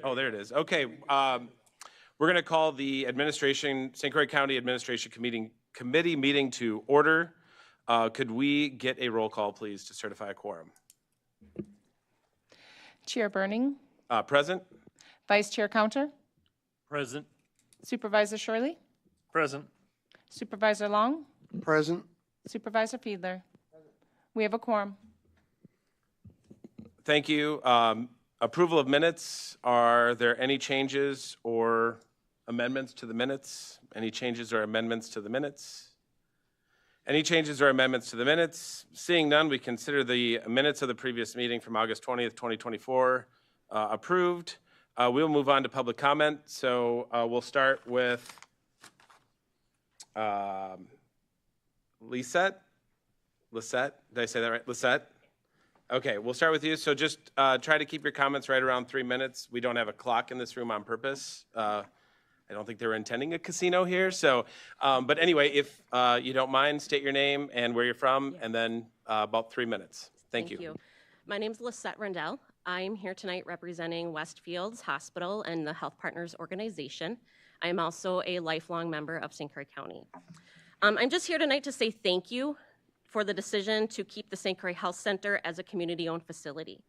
Oh, there it is. Okay. We're going to call the St. Croix County Administration Committee meeting to order. Could we get a roll call, please, to certify a quorum? Chair Burning. Present. Vice Chair Counter. Present. Supervisor Shirley. Present. Supervisor Long. Present. Supervisor Fiedler. We have a quorum. Thank you. Approval of minutes. Are there any changes or amendments to the minutes? Any changes or amendments to the minutes? Any changes or amendments to the minutes? Seeing none, we consider the minutes of the previous meeting from August 20th, 2024 approved. We'll move on to public comment. So we'll start with Lisette. Lisette, did I say that right? Lisette? Okay, we'll start with you. So just try to keep your comments right around 3 minutes. We don't have a clock in this room on purpose. I don't think they were intending a casino here. So, but anyway, if you don't mind, state your name and where you're from, and then about 3 minutes. Thank you. My name is Lisette Rendell. I'm here tonight representing Westfields Hospital and the Health Partners Organization. I am also a lifelong member of St. Croix County. I'm just here tonight to say thank you for the decision to keep the St. Croix Health Center as a community-owned facility.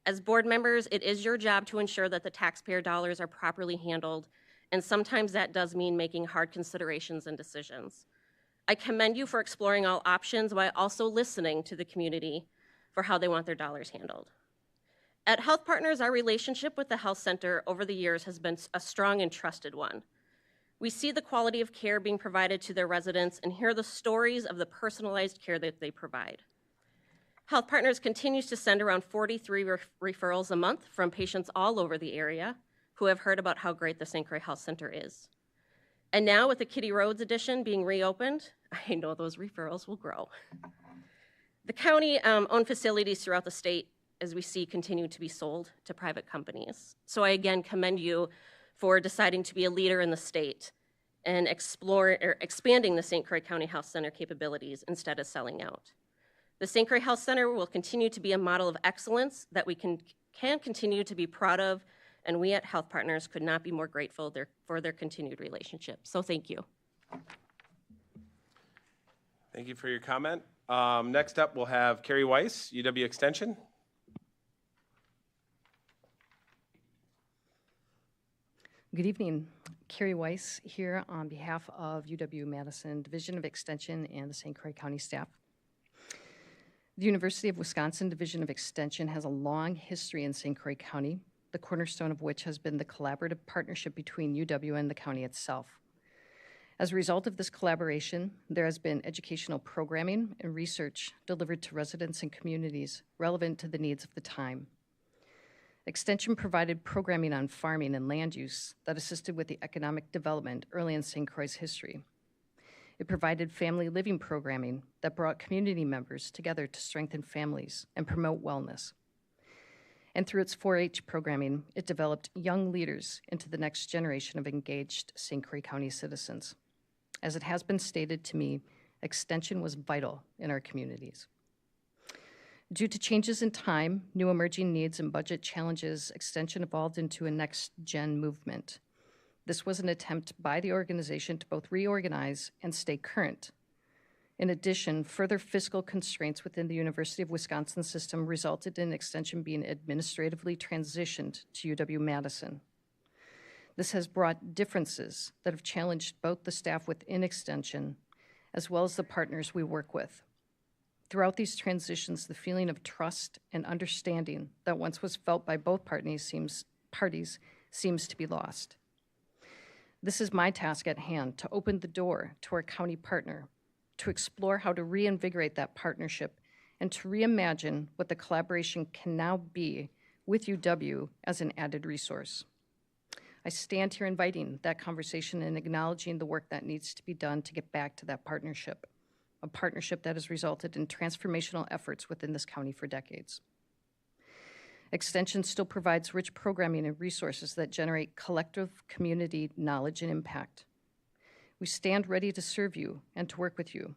As board members, it is your job to ensure that the taxpayer dollars are properly handled, and sometimes that does mean making hard considerations and decisions. I commend you for exploring all options while also listening to the community for how they want their dollars handled. At Health Partners, our relationship with the health center over the years has been a strong and trusted one. We see the quality of care being provided to their residents and hear the stories of the personalized care that they provide. Health Partners continues to send around 43 referrals a month from patients all over the area who have heard about how great the St. Croix Health Center is. And now with the Kitty Roads addition being reopened, I know those referrals will grow. The county owned facilities throughout the state, as we see, continue to be sold to private companies. So I again commend you for deciding to be a leader in the state and expanding the St. Croix County Health Center capabilities instead of selling out. The St. Croix Health Center will continue to be a model of excellence that we can continue to be proud of, and we at Health Partners could not be more grateful for their continued relationship. So thank you. Thank you for your comment. Next up, we'll have Carrie Weiss, UW Extension. Good evening. Carrie Weiss here on behalf of UW-Madison Division of Extension and the St. Croix County staff. The University of Wisconsin Division of Extension has a long history in St. Croix County, the cornerstone of which has been the collaborative partnership between UW and the county itself. As a result of this collaboration, there has been educational programming and research delivered to residents and communities relevant to the needs of the time. Extension provided programming on farming and land use that assisted with the economic development early in St. Croix's history. It provided family living programming that brought community members together to strengthen families and promote wellness. And through its 4-H programming, it developed young leaders into the next generation of engaged St. Croix County citizens. As it has been stated to me, Extension was vital in our communities. Due to changes in time, new emerging needs, and budget challenges, Extension evolved into a next-gen movement. This was an attempt by the organization to both reorganize and stay current. In addition, further fiscal constraints within the University of Wisconsin system resulted in Extension being administratively transitioned to UW-Madison. This has brought differences that have challenged both the staff within Extension as well as the partners we work with. Throughout these transitions, the feeling of trust and understanding that once was felt by both parties seems to be lost. This is my task at hand, to open the door to our county partner, to explore how to reinvigorate that partnership and to reimagine what the collaboration can now be with UW as an added resource. I stand here inviting that conversation and acknowledging the work that needs to be done to get back to that partnership, a partnership that has resulted in transformational efforts within this county for decades. Extension still provides rich programming and resources that generate collective community knowledge and impact. We stand ready to serve you and to work with you.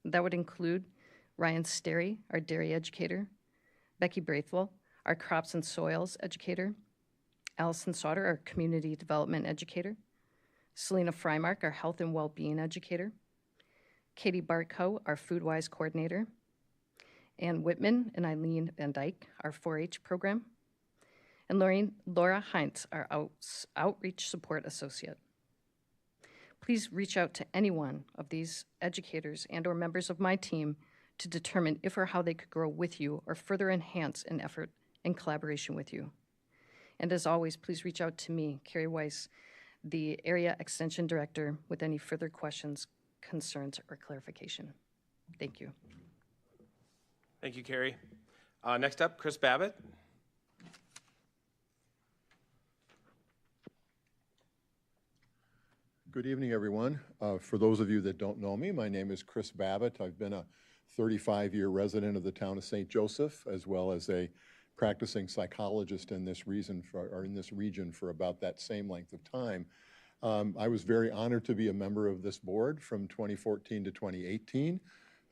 That would include Ryan Sterry, our dairy educator, Becky Braithwell, our crops and soils educator, Allison Sauter, our community development educator. Selena Frymark, our health and well-being educator. Katie Bartko, our FoodWise coordinator. Ann Whitman and Eileen Van Dyke, our 4-H program. And Laura Heinz, our outreach support associate. Please reach out to any one of these educators and or members of my team to determine if or how they could grow with you or further enhance an effort in collaboration with you. And as always, please reach out to me, Carrie Weiss, the Area Extension Director, with any further questions, concerns, or clarification. Thank you. Thank you, Carrie. Next up, Chris Babbitt. Good evening, everyone. For those of you that don't know me, my name is Chris Babbitt. I've been a 35-year resident of the town of St. Joseph, as well as a practicing psychologist in this region for about that same length of time. I was very honored to be a member of this board from 2014 to 2018,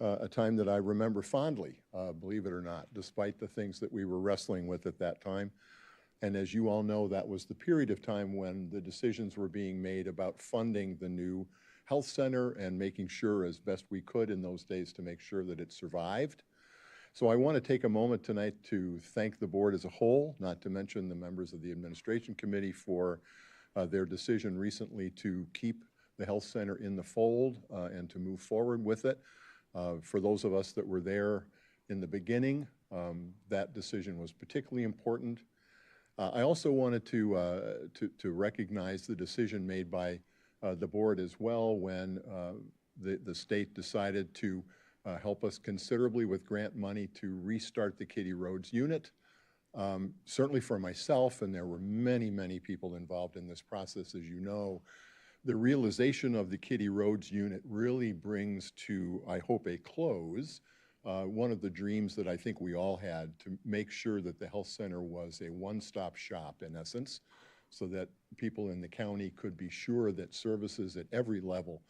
a time that I remember fondly, believe it or not, despite the things that we were wrestling with at that time. And as you all know, that was the period of time when the decisions were being made about funding the new health center and making sure as best we could in those days to make sure that it survived. So I want to take a moment tonight to thank the board as a whole, not to mention the members of the administration committee for their decision recently to keep the health center in the fold and to move forward with it. For those of us that were there in the beginning, that decision was particularly important. I also wanted to recognize the decision made by the board as well when the state decided to help us considerably with grant money to restart the Kitty Roads unit. Certainly for myself, and there were many, many people involved in this process, as you know, the realization of the Kitty Roads unit really brings to, I hope, a close one of the dreams that I think we all had to make sure that the health center was a one-stop shop, in essence, so that people in the county could be sure that services at every level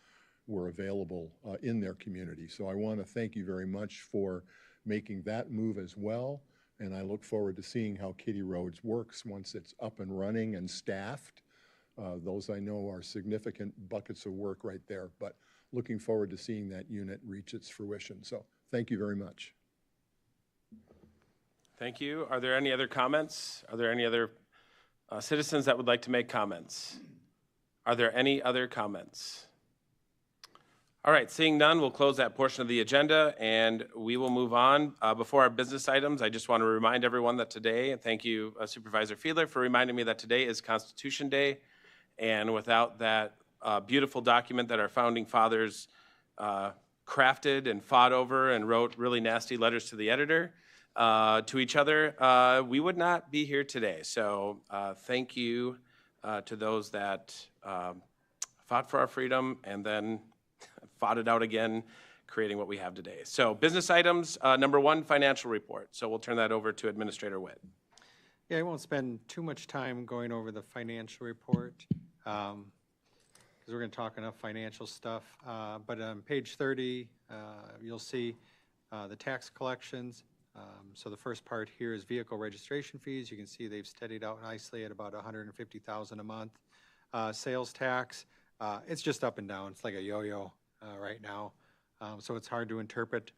were available in their community. So I want to thank you very much for making that move as well, and I look forward to seeing how Kitty Roads works once it's up and running and staffed. Those I know are significant buckets of work right there, but looking forward to seeing that unit reach its fruition. So thank you very much. Thank you. Are there any other comments? Are there any other citizens that would like to make comments? Are there any other comments? All right, seeing none, we'll close that portion of the agenda and we will move on. Before our business items, I just want to remind everyone that today, and thank you Supervisor Fiedler for reminding me that today is Constitution Day, and without that beautiful document that our founding fathers crafted and fought over and wrote really nasty letters to the editor, to each other, we would not be here today. So thank you to those that fought for our freedom and then fought it out again, creating what we have today. So business items, number one, financial report. So we'll turn that over to Administrator Witt. Yeah, I won't spend too much time going over the financial report because we're going to talk enough financial stuff. But on page 30, you'll see the tax collections. So the first part here is vehicle registration fees. You can see they've steadied out nicely at about $150,000 a month. Sales tax, it's just up and down. It's like a yo-yo right now. So it's hard to interpret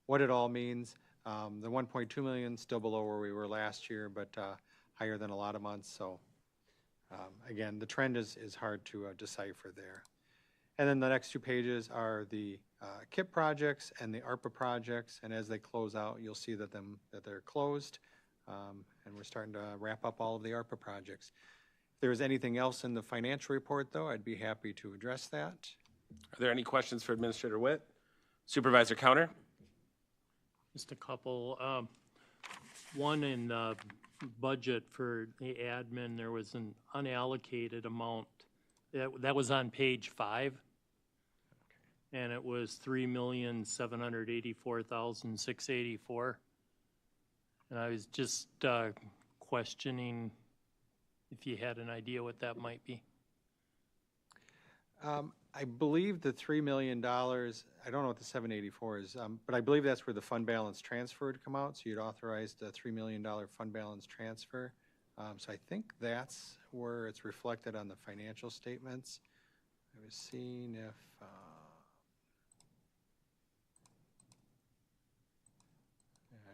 what it all means. The 1.2 million still below where we were last year, but higher than a lot of months. So again, the trend is hard to decipher there. And then the next two pages are the KIP projects and the ARPA projects. And as they close out, you'll see that they're closed. And we're starting to wrap up all of the ARPA projects. If there's anything else in the financial report, though, I'd be happy to address that. Are there any questions for Administrator Witt? Supervisor Counter? Just a couple. One in the budget for the admin, there was an unallocated amount. That was on page 5. And it was $3,784,684. And I was just questioning if you had an idea what that might be. I believe the $3 million, I don't know what the 784 is, but I believe that's where the fund balance transfer would come out. So you'd authorize the $3 million fund balance transfer. So I think that's where it's reflected on the financial statements. I was seeing if, I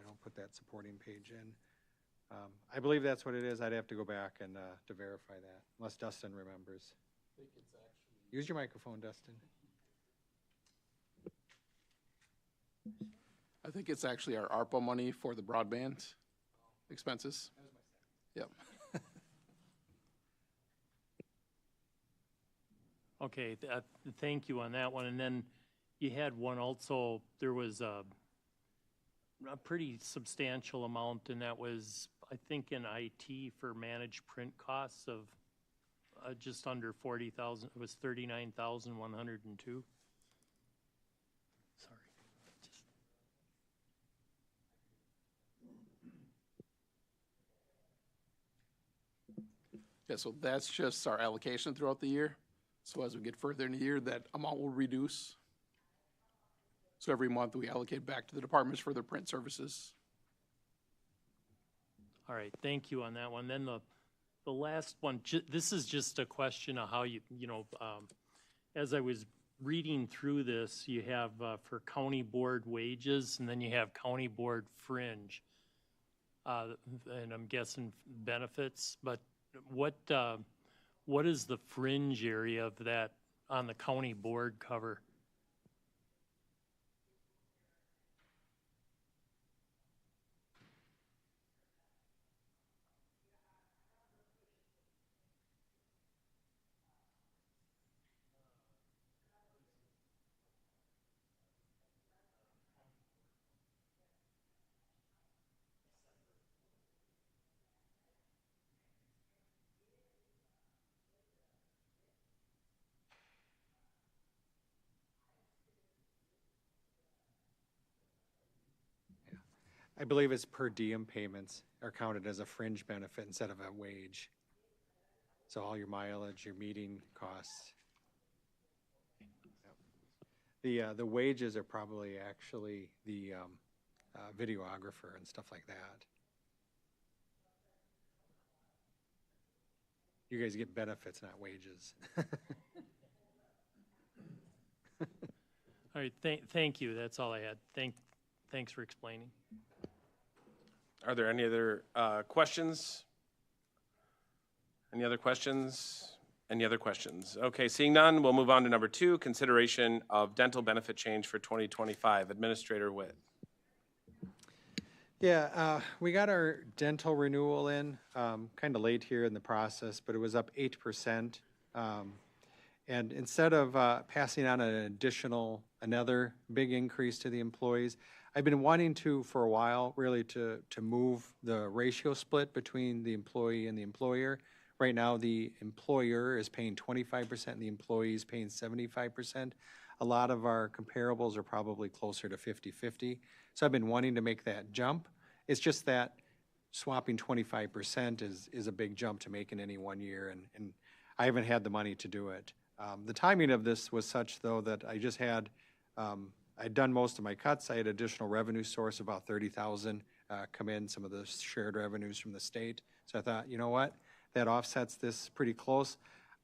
don't put that supporting page in. I believe that's what it is. I'd have to go back and to verify that, unless Dustin remembers. Use your microphone, Dustin. I think it's actually our ARPA money for the broadband expenses. Yep. Okay, thank you on that one. And then you had one also, there was a pretty substantial amount, and that was, I think, in IT for managed print costs of just under 40,000. It was 39,102. Sorry. Yeah, so that's just our allocation throughout the year. So as we get further in the year, that amount will reduce. So every month we allocate back to the departments for their print services. All right, thank you on that one. Then the last one, this is just a question of how as I was reading through this, you have for county board wages, and then you have county board fringe. And I'm guessing benefits, but what is the fringe area of that on the county board cover? I believe it's per diem payments are counted as a fringe benefit instead of a wage. So all your mileage, your meeting costs. Yep. The wages are probably actually the videographer and stuff like that. You guys get benefits, not wages. All right, thank you. That's all I had. Thanks for explaining. Are there any other questions? Any other questions? Any other questions? Okay, seeing none, we'll move on to number 2, consideration of dental benefit change for 2025. Administrator Witt. Yeah, we got our dental renewal in kind of late here in the process, but it was up 8%. And instead of passing on another big increase to the employees, I've been wanting to, for a while, really to move the ratio split between the employee and the employer. Right now, the employer is paying 25% and the employee is paying 75%. A lot of our comparables are probably closer to 50-50. So I've been wanting to make that jump. It's just that swapping 25% is a big jump to make in any 1 year, and I haven't had the money to do it. The timing of this was such, though, that I just had, I'd done most of my cuts. I had additional revenue source, about $30,000 come in, some of the shared revenues from the state. So I thought, you know what, that offsets this pretty close.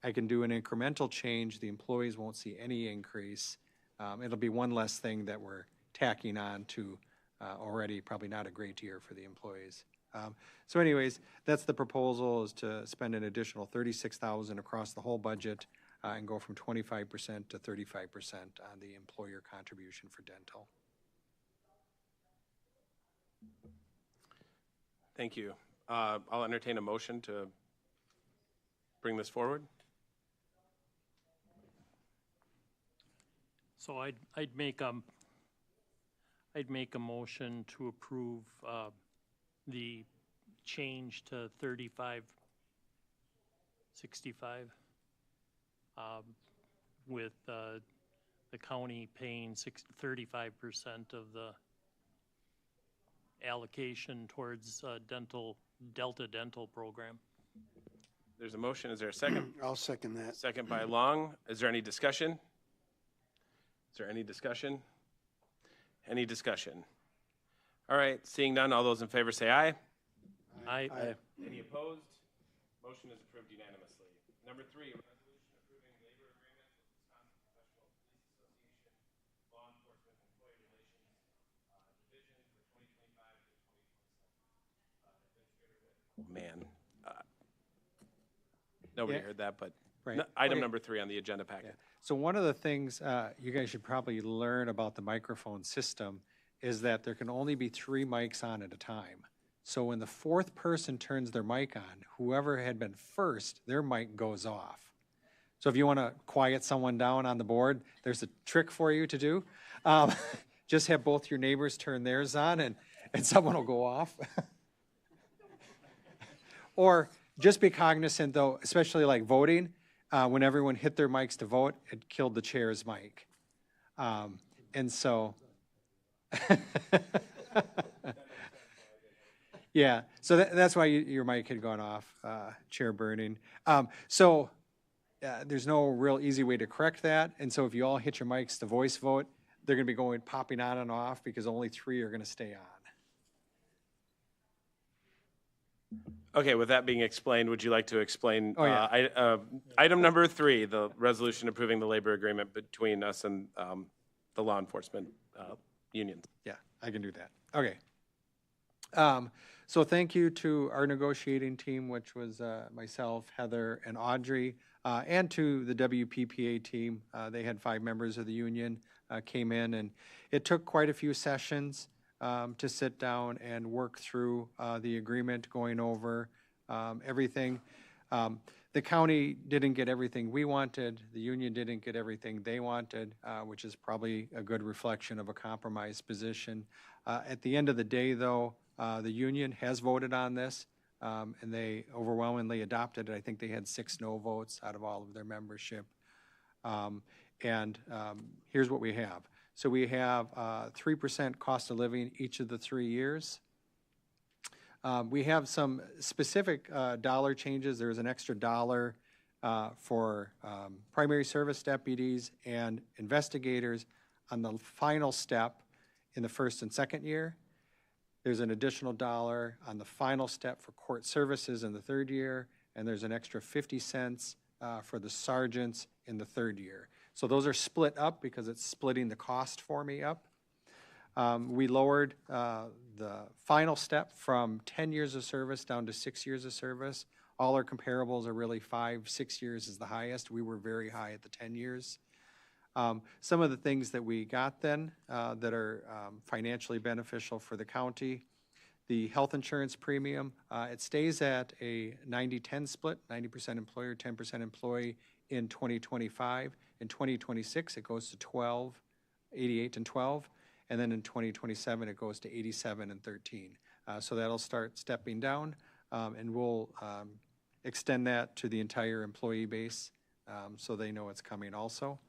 I can do an incremental change. The employees won't see any increase. It'll be one less thing that we're tacking on to already probably not a great year for the employees. So anyways, that's the proposal, is to spend an additional $36,000 across the whole budget and go from 25% to 35% on the employer contribution for dental. Thank you. I'll entertain a motion to bring this forward. So I'd make a motion to approve the change to 3565 with the county paying 35% of the allocation towards Delta Dental program. There's a motion. Is there a second? I'll second that. Second by Long. Is there any discussion? Is there any discussion? Any discussion? All right, seeing none, all those in favor say aye. Aye. Any opposed? Motion is approved unanimously. Number 3, resolution approving labor agreement with Wisconsin Professional Police Association, Law Enforcement Employee Relations Division for 2025 to 2027. Man, nobody Yeah. heard that, but Right. item Okay. number 3 on the agenda packet. So one of the things you guys should probably learn about the microphone system is that there can only be 3 mics on at a time. So when the 4th person turns their mic on, whoever had been first, their mic goes off. So if you want to quiet someone down on the board, there's a trick for you to do. Just have both your neighbors turn theirs on and someone will go off. Or just be cognizant though, especially like voting, when everyone hit their mics to vote, it killed the chair's mic. And so, yeah, so that's why your mic had gone off, Chair Burning. There's no real easy way to correct that. And so if you all hit your mics to voice vote, they're going to be popping on and off because only 3 are going to stay on. Okay, with that being explained, would you like to explain Oh, yeah. Item number 3, the resolution approving the labor agreement between us and the law enforcement unions? Yeah, I can do that. Okay. So thank you to our negotiating team, which was myself, Heather, and Audrey, and to the WPPA team. They had 5 members of the union came in, and it took quite a few sessions to sit down and work through the agreement, going over everything. The county didn't get everything we wanted. The union didn't get everything they wanted, which is probably a good reflection of a compromised position. At the end of the day, though, the union has voted on this, and they overwhelmingly adopted it. I think they had 6 no votes out of all of their membership. Here's what we have. So we have 3% cost of living each of the 3 years. We have some specific dollar changes. There's an extra $1 for primary service deputies and investigators on the final step in the 1st and 2nd year. There's an additional $1 on the final step for court services in the 3rd year, and there's an extra 50 cents for the sergeants in the 3rd year. So those are split up because it's splitting the cost for me up. We lowered the final step from 10 years of service down to 6 years of service. All our comparables are really 5, 6 years is the highest. We were very high at the 10 years. Some of the things that we got then that are financially beneficial for the county, the health insurance premium, it stays at a 90-10 split, 90% employer, 10% employee in 2025. In 2026, it goes to 12, 88 and 12. And then in 2027, it goes to 87 and 13. So that'll start stepping down, and we'll extend that to the entire employee base so they know it's coming also.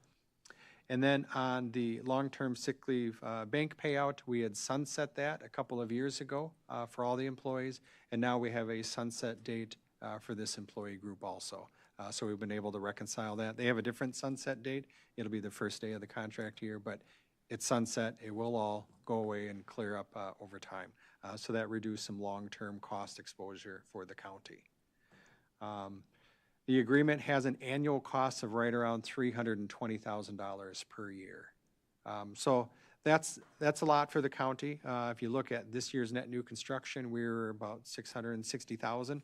And then on the long-term sick leave bank payout, we had sunset that a couple of years ago for all the employees, and now we have a sunset date for this employee group also. So we've been able to reconcile that. They have a different sunset date. It'll be the first day of the contract year, but it's sunset. It will all go away and clear up over time. So that reduced some long-term cost exposure for the county. The agreement has an annual cost of right around $320,000 per year. So that's a lot for the county. If you look at this year's net new construction, we're about $660,000.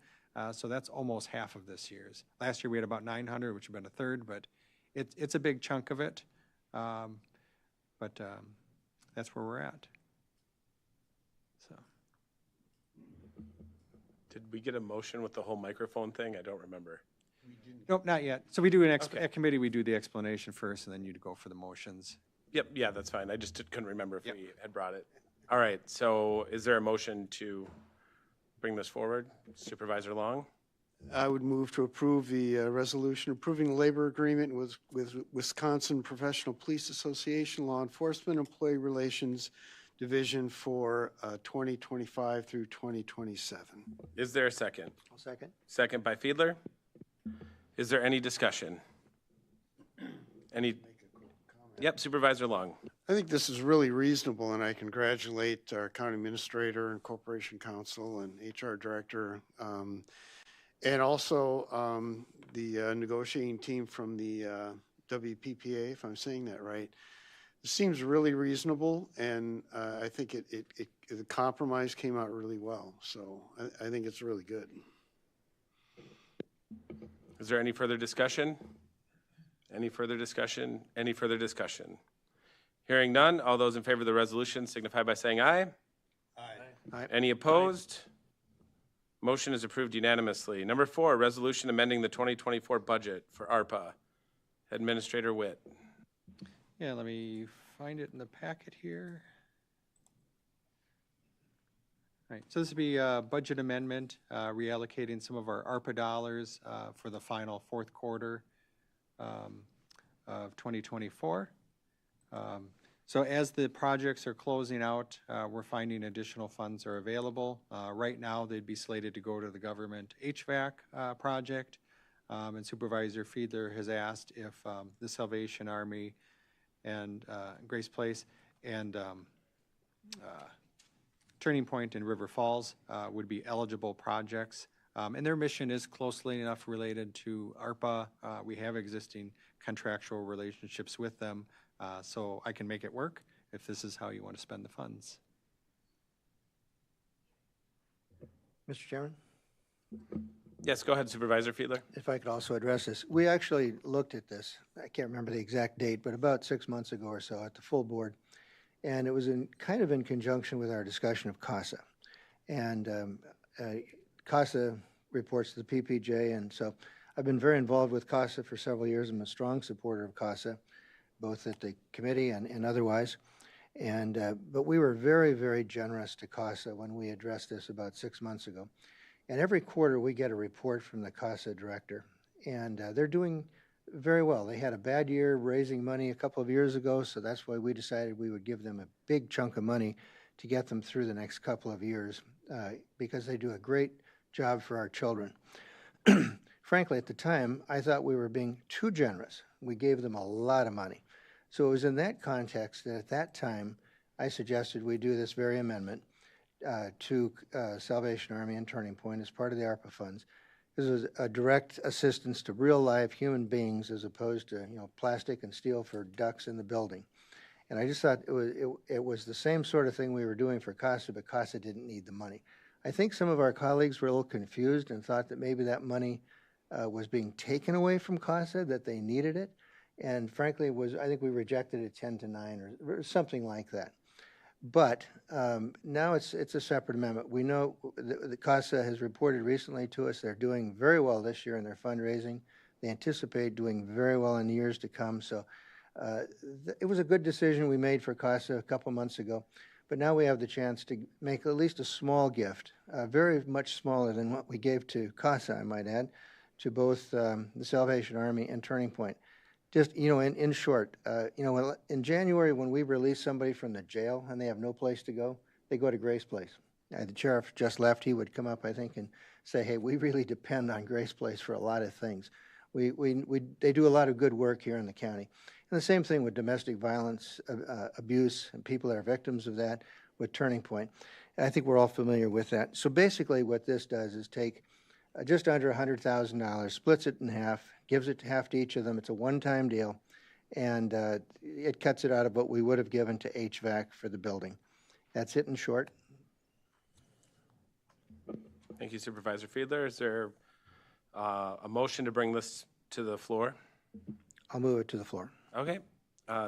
So that's almost half of this year's. Last year we had about 900, which would have been a third, but it's a big chunk of it. But that's where we're at. So. Did we get a motion with the whole microphone thing? I don't remember. Nope, not yet. So we do at committee, we do the explanation first, and then you'd go for the motions. Yep, yeah, that's fine. I just couldn't remember if we had brought it. All right, so is there a motion to bring this forward? Supervisor Long? I would move to approve the resolution approving the labor agreement with Wisconsin Professional Police Association Law Enforcement Employee Relations Division for 2025 through 2027. Is there a second? I'll second. Second by Fiedler. Is there any discussion? Any? Yep, Supervisor Long. I think this is really reasonable, and I congratulate our county administrator and corporation counsel and HR director. And also, the negotiating team from the WPPA, if I'm saying that right, it seems really reasonable, and I think the compromise came out really well. So I think it's really good. Is there any further discussion? Any further discussion? Any further discussion? Hearing none, all those in favor of the resolution signify by saying aye. Aye. Any opposed? Motion is approved unanimously. Number 4, resolution amending the 2024 budget for ARPA. Administrator Witt. Yeah, let me find it in the packet here. All right, so this would be a budget amendment, reallocating some of our ARPA dollars for the final fourth quarter of 2024. So as the projects are closing out, we're finding additional funds are available. Right now, they'd be slated to go to the government HVAC project. And Supervisor Fiedler has asked if the Salvation Army and Grace Place and Turning Point in River Falls would be eligible projects. And their mission is closely enough related to ARPA. We have existing contractual relationships with them, so I can make it work if this is how you want to spend the funds. Mr. Chairman, Yes, go ahead, Supervisor Fiedler. if I could also address this. We actually looked at this, I can't remember the exact date, but about 6 months ago or so at the full board. And it was kind of in conjunction with our discussion of CASA. And CASA reports to the PPJ, and so I've been very involved with CASA for several years. I'm a strong supporter of CASA, both at the committee and otherwise. And but we were very, very generous to CASA when we addressed this about 6 months ago. And every quarter we get a report from the CASA director, and they're doing very well. They had a bad year raising money a couple of years ago, so that's why we decided we would give them a big chunk of money to get them through the next couple of years, because they do a great job for our children. Frankly, at the time, I thought we were being too generous. We gave them a lot of money. So it was in that context that at that time, I suggested we do this very amendment to Salvation Army and Turning Point as part of the ARPA funds. This was a direct assistance to real life human beings as opposed to, plastic and steel for ducks in the building. And I just thought it was the same sort of thing we were doing for CASA, but CASA didn't need the money. I think some of our colleagues were a little confused and thought that maybe that money was being taken away from CASA, that they needed it. And frankly, I think we rejected it 10-9 or something like that. But now it's a separate amendment. We know the CASA has reported recently to us they're doing very well this year in their fundraising. They anticipate doing very well in the years to come. So it was a good decision we made for CASA a couple months ago. But now we have the chance to make at least a small gift, very much smaller than what we gave to CASA, I might add, to both the Salvation Army and Turning Point. Just, in short, in January when we release somebody from the jail and they have no place to go, they go to Grace Place. The sheriff just left. He would come up, I think, and say, hey, we really depend on Grace Place for a lot of things. They do a lot of good work here in the county. And the same thing with domestic violence, abuse, and people that are victims of that with Turning Point. And I think we're all familiar with that. So basically what this does is take just under $100,000, splits it in half, gives it half to each of them. It's a one-time deal, and it cuts it out of what we would have given to HVAC for the building. That's it in short. Thank you, Supervisor Fiedler. Is there a motion to bring this to the floor? I'll move it to the floor. Okay.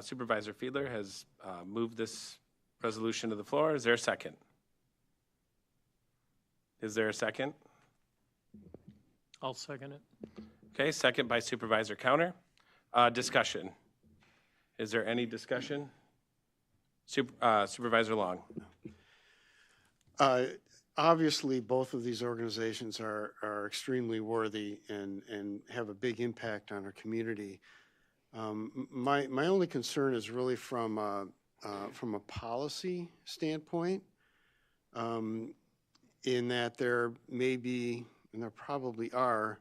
Supervisor Fiedler has moved this resolution to the floor. Is there a second? Is there a second? I'll second it. Okay, second by Supervisor Counter. Discussion. Is there any discussion? Supervisor Long. Obviously, both of these organizations are extremely worthy and have a big impact on our community. My only concern is really from a policy standpoint, in that there may be, and there probably are,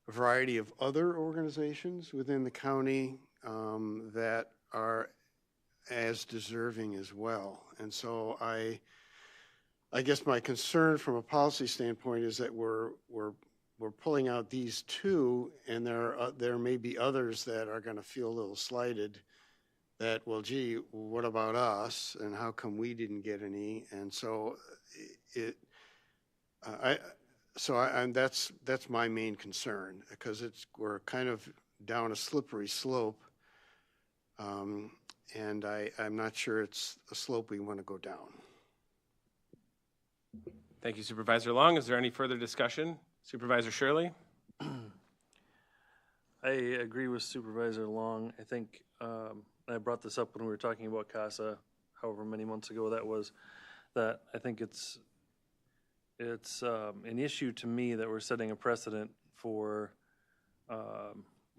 a variety of other organizations within the county that are as deserving as well. And so I guess my concern from a policy standpoint is that we're we're pulling out these two, and there may be others that are going to feel a little slighted that, well, gee, what about us, and how come we didn't get any? And so that's my main concern, because we're kind of down a slippery slope, and I'm not sure it's a slope we want to go down. Thank you, Supervisor Long. Is there any further discussion? Supervisor Shirley? I agree with Supervisor Long. I think, I brought this up when we were talking about CASA, however many months ago that was, that I think it's an issue to me that we're setting a precedent for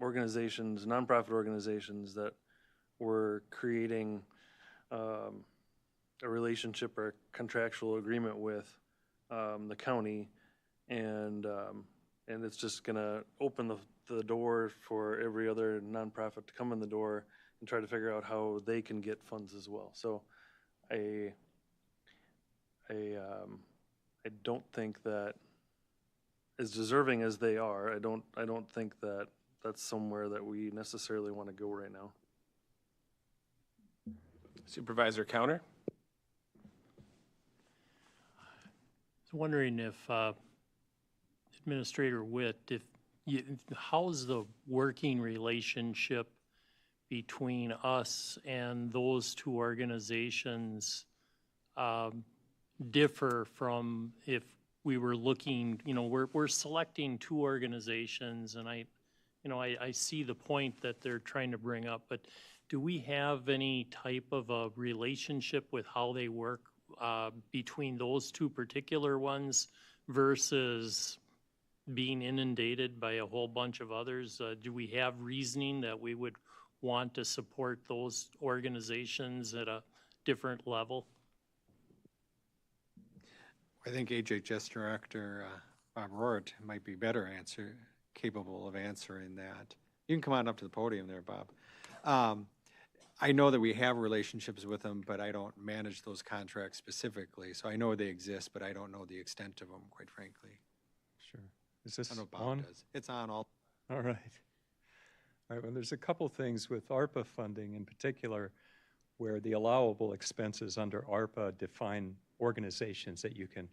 organizations, nonprofit organizations, that we're creating a relationship or a contractual agreement with the county, and it's just going to open the door for every other nonprofit to come in the door and try to figure out how they can get funds as well. So I don't think that, as deserving as they are, I don't think that that's somewhere that we necessarily want to go right now. Supervisor Counter? I was wondering if Administrator Witt, how's the working relationship between us and those two organizations differ from if we were looking, we're selecting two organizations, and I see the point that they're trying to bring up, but do we have any type of a relationship with how they work between those two particular ones versus being inundated by a whole bunch of others? Do we have reasoning that we would want to support those organizations at a different level? I think HHS Director Bob Rohrt might be capable of answering that. You can come on up to the podium there, Bob. I know that we have relationships with them, but I don't manage those contracts specifically. So I know they exist, but I don't know the extent of them, quite frankly. Sure. Is this I know Bob on? does. It's on all. All right. All right, well, there's a couple things with ARPA funding in particular where the allowable expenses under ARPA define organizations that you can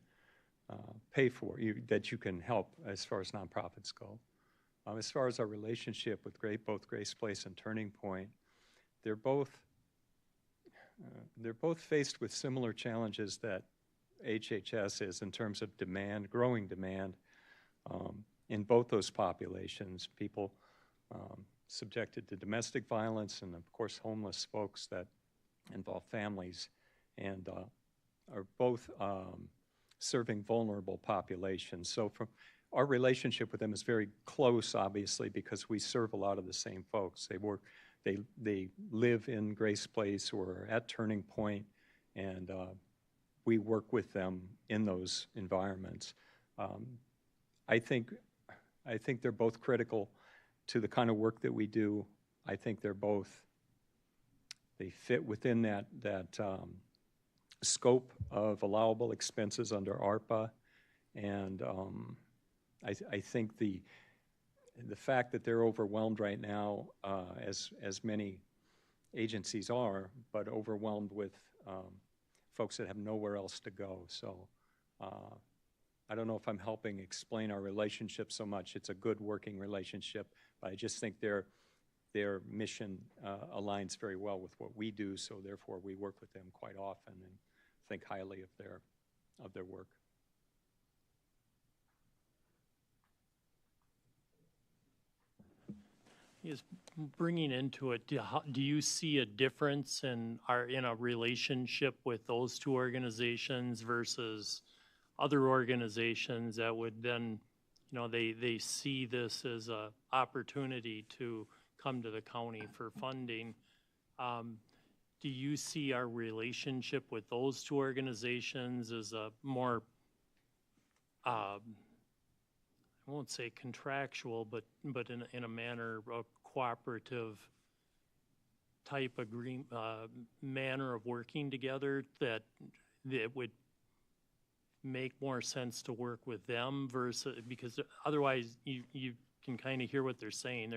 pay for, that you can help as far as nonprofits go. As far as our relationship with both Grace Place and Turning Point, they're both faced with similar challenges that HHS is in terms of demand, growing demand in both those populations. People subjected to domestic violence, and of course homeless folks that involve families, and are both serving vulnerable populations. So from our relationship with them is very close, obviously, because we serve a lot of the same folks. They live in Grace Place or at Turning Point, and we work with them in those environments. I think they're both critical to the kind of work that we do. I think they fit within that scope of allowable expenses under ARPA, and I think the fact that they're overwhelmed right now, as many agencies are, but overwhelmed with folks that have nowhere else to go. So I don't know if I'm helping explain our relationship so much. It's a good working relationship, but I just think their mission aligns very well with what we do, so therefore we work with them quite often and think highly of their work. Is bringing into it, do you see a difference in a relationship with those two organizations versus other organizations that would then, they see this as a opportunity to come to the county for funding? Do you see our relationship with those two organizations as a more, I won't say contractual, but in a manner, a cooperative type manner of working together, that it would make more sense to work with them versus, because otherwise you can kind of hear what they're saying.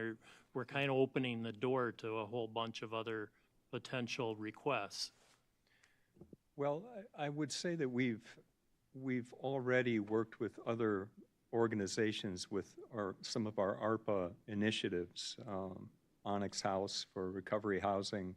We're kind of opening the door to a whole bunch of other potential requests. Well, I would say that we've already worked with other organizations with some of our ARPA initiatives, Onyx House for recovery housing,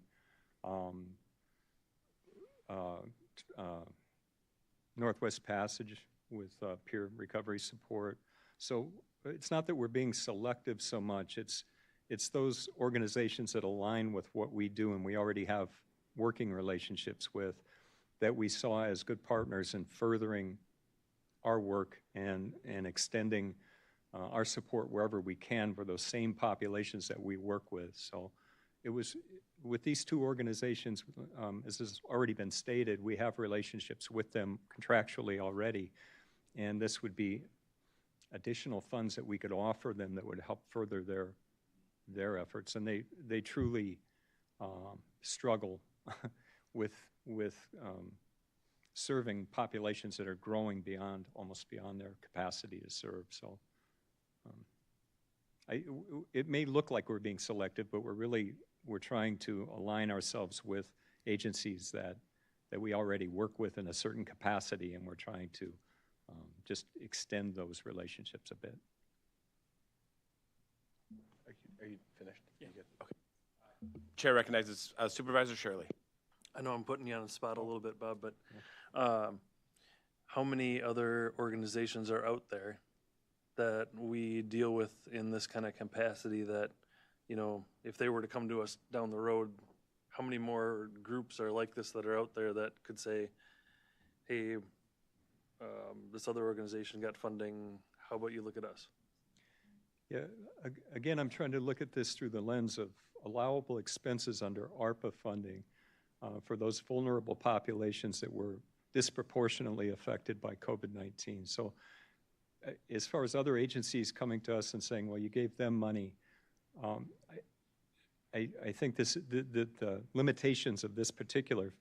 Northwest Passage with peer recovery support. So it's not that we're being selective so much. It's those organizations that align with what we do and we already have working relationships with that we saw as good partners in furthering our work and extending our support wherever we can for those same populations that we work with. So it was with these two organizations, as has already been stated, we have relationships with them contractually already, and this would be additional funds that we could offer them that would help further their efforts. And they truly struggle with serving populations that are growing almost beyond their capacity to serve. So it may look like we're being selective, but we're trying to align ourselves with agencies that we already work with in a certain capacity, and we're trying to just extend those relationships a bit. Are you finished? Yeah. Okay. Chair recognizes Supervisor Shirley. I know I'm putting you on the spot a little bit, Bob, but how many other organizations are out there that we deal with in this kind of capacity that, you know, if they were to come to us down the road, how many more groups are like this that are out there that could say, hey, this other organization got funding, how about you look at us? Yeah, again, I'm trying to look at this through the lens of allowable expenses under ARPA funding for those vulnerable populations that were disproportionately affected by COVID-19. So as far as other agencies coming to us and saying, well, you gave them money, I think the limitations of this particular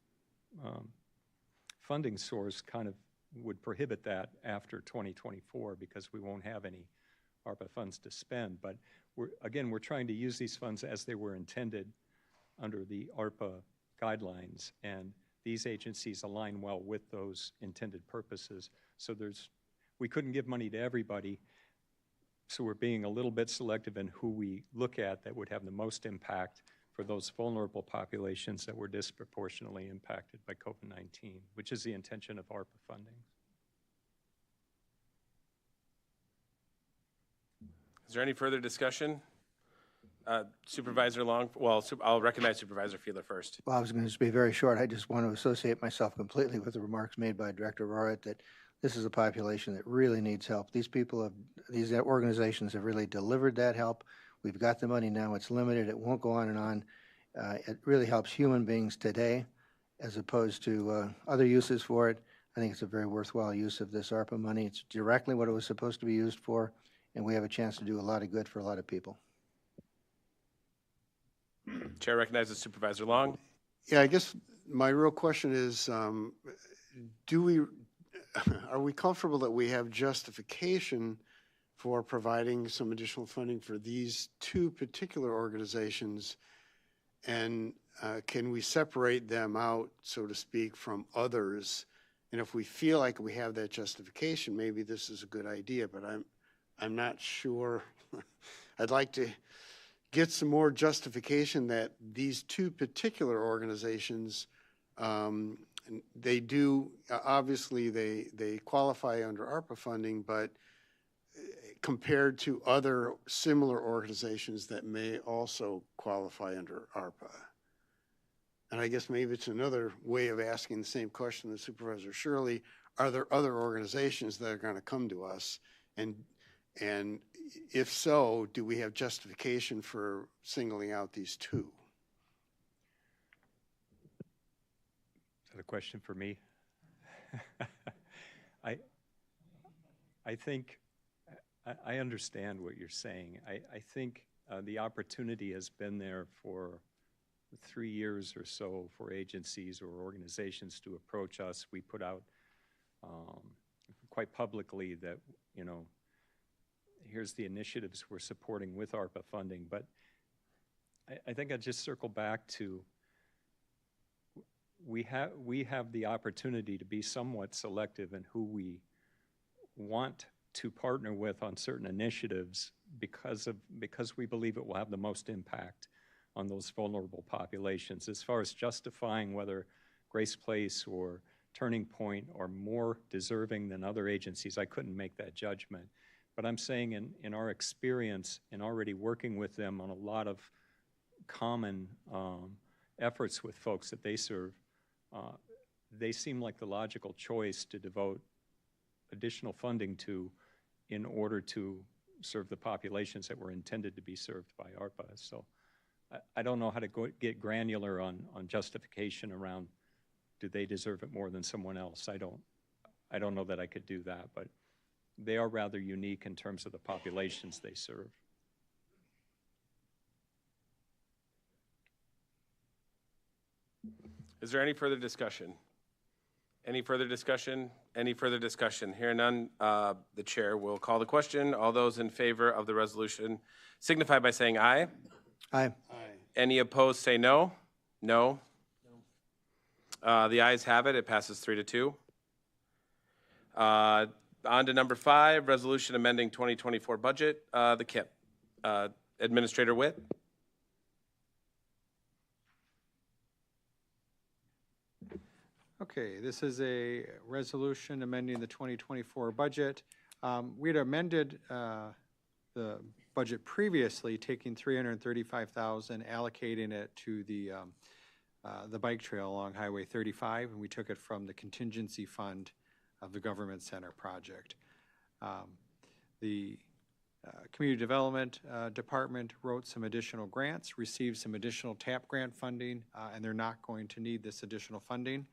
funding source kind of would prohibit that after 2024 because we won't have any ARPA funds to spend. But we're trying to use these funds as they were intended under the ARPA guidelines, and these agencies align well with those intended purposes. So we couldn't give money to everybody, so we're being a little bit selective in who we look at that would have the most impact for those vulnerable populations that were disproportionately impacted by COVID-19, which is the intention of ARPA funding. Is there any further discussion? Supervisor Long, well, I'll recognize Supervisor Fiedler first. Well, I was going to just be very short. I just want to associate myself completely with the remarks made by Director Rorett that this is a population that really needs help. These organizations have really delivered that help. We've got the money now. It's limited. It won't go on and on. It really helps human beings today as opposed to other uses for it. I think it's a very worthwhile use of this ARPA money. It's directly what it was supposed to be used for, and we have a chance to do a lot of good for a lot of people. Chair recognizes Supervisor Long. Yeah, I guess my real question is, are we comfortable that we have justification for providing some additional funding for these two particular organizations? And can we separate them out, so to speak, from others? And if we feel like we have that justification, maybe this is a good idea, but I'm not sure. I'd like to get some more justification that these two particular organizations, they do, obviously they qualify under ARPA funding, but compared to other similar organizations that may also qualify under ARPA. And I guess maybe it's another way of asking the same question to Supervisor Shirley. Are there other organizations that are going to come to us? And if so, do we have justification for singling out these two? Is that a question for me? I think I understand what you're saying. I think the opportunity has been there for 3 years or so for agencies or organizations to approach us. We put out quite publicly that, you know, here's the initiatives we're supporting with ARPA funding. But I think I'd just circle back to we have the opportunity to be somewhat selective in who we want to partner with on certain initiatives because we believe it will have the most impact on those vulnerable populations. As far as justifying whether Grace Place or Turning Point are more deserving than other agencies, I couldn't make that judgment. But I'm saying in our experience in already working with them on a lot of common efforts with folks that they serve, they seem like the logical choice to devote additional funding to in order to serve the populations that were intended to be served by ARPA. So I don't know how to get granular on justification around do they deserve it more than someone else. I don't know that I could do that, but they are rather unique in terms of the populations they serve. Is there any further discussion? Any further discussion? Any further discussion? Hearing none, the chair will call the question. All those in favor of the resolution signify by saying aye. Aye. Any opposed say no. No. The ayes have it. It passes 3-2. On to number 5, resolution amending 2024 budget, the KIP. Administrator Witt. Okay, this is a resolution amending the 2024 budget. We had amended the budget previously, taking $335,000, allocating it to the bike trail along Highway 35, and we took it from the contingency fund of the Government Center project. The Community Development Department wrote some additional grants, received some additional TAP grant funding, and they're not going to need this additional funding.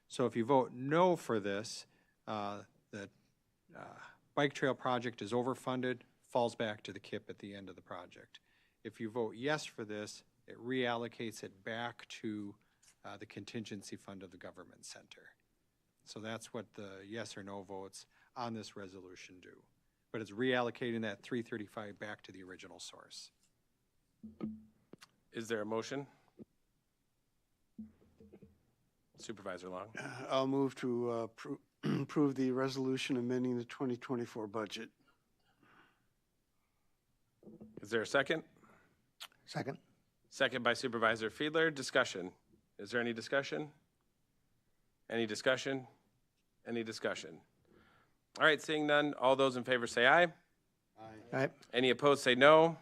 So if you vote no for this, the bike trail project is overfunded, falls back to the KIP at the end of the project. If you vote yes for this, it reallocates it back to the contingency fund of the Government Center. So that's what the yes or no votes on this resolution do. But it's reallocating that 335 back to the original source. Is there a motion? Supervisor Long. I'll move to approve the resolution amending the 2024 budget. Is there a second? Second. Second by Supervisor Fiedler. Discussion. Is there any discussion? Any discussion? Any discussion? All right, seeing none, all those in favor say aye. Aye. Any opposed say no.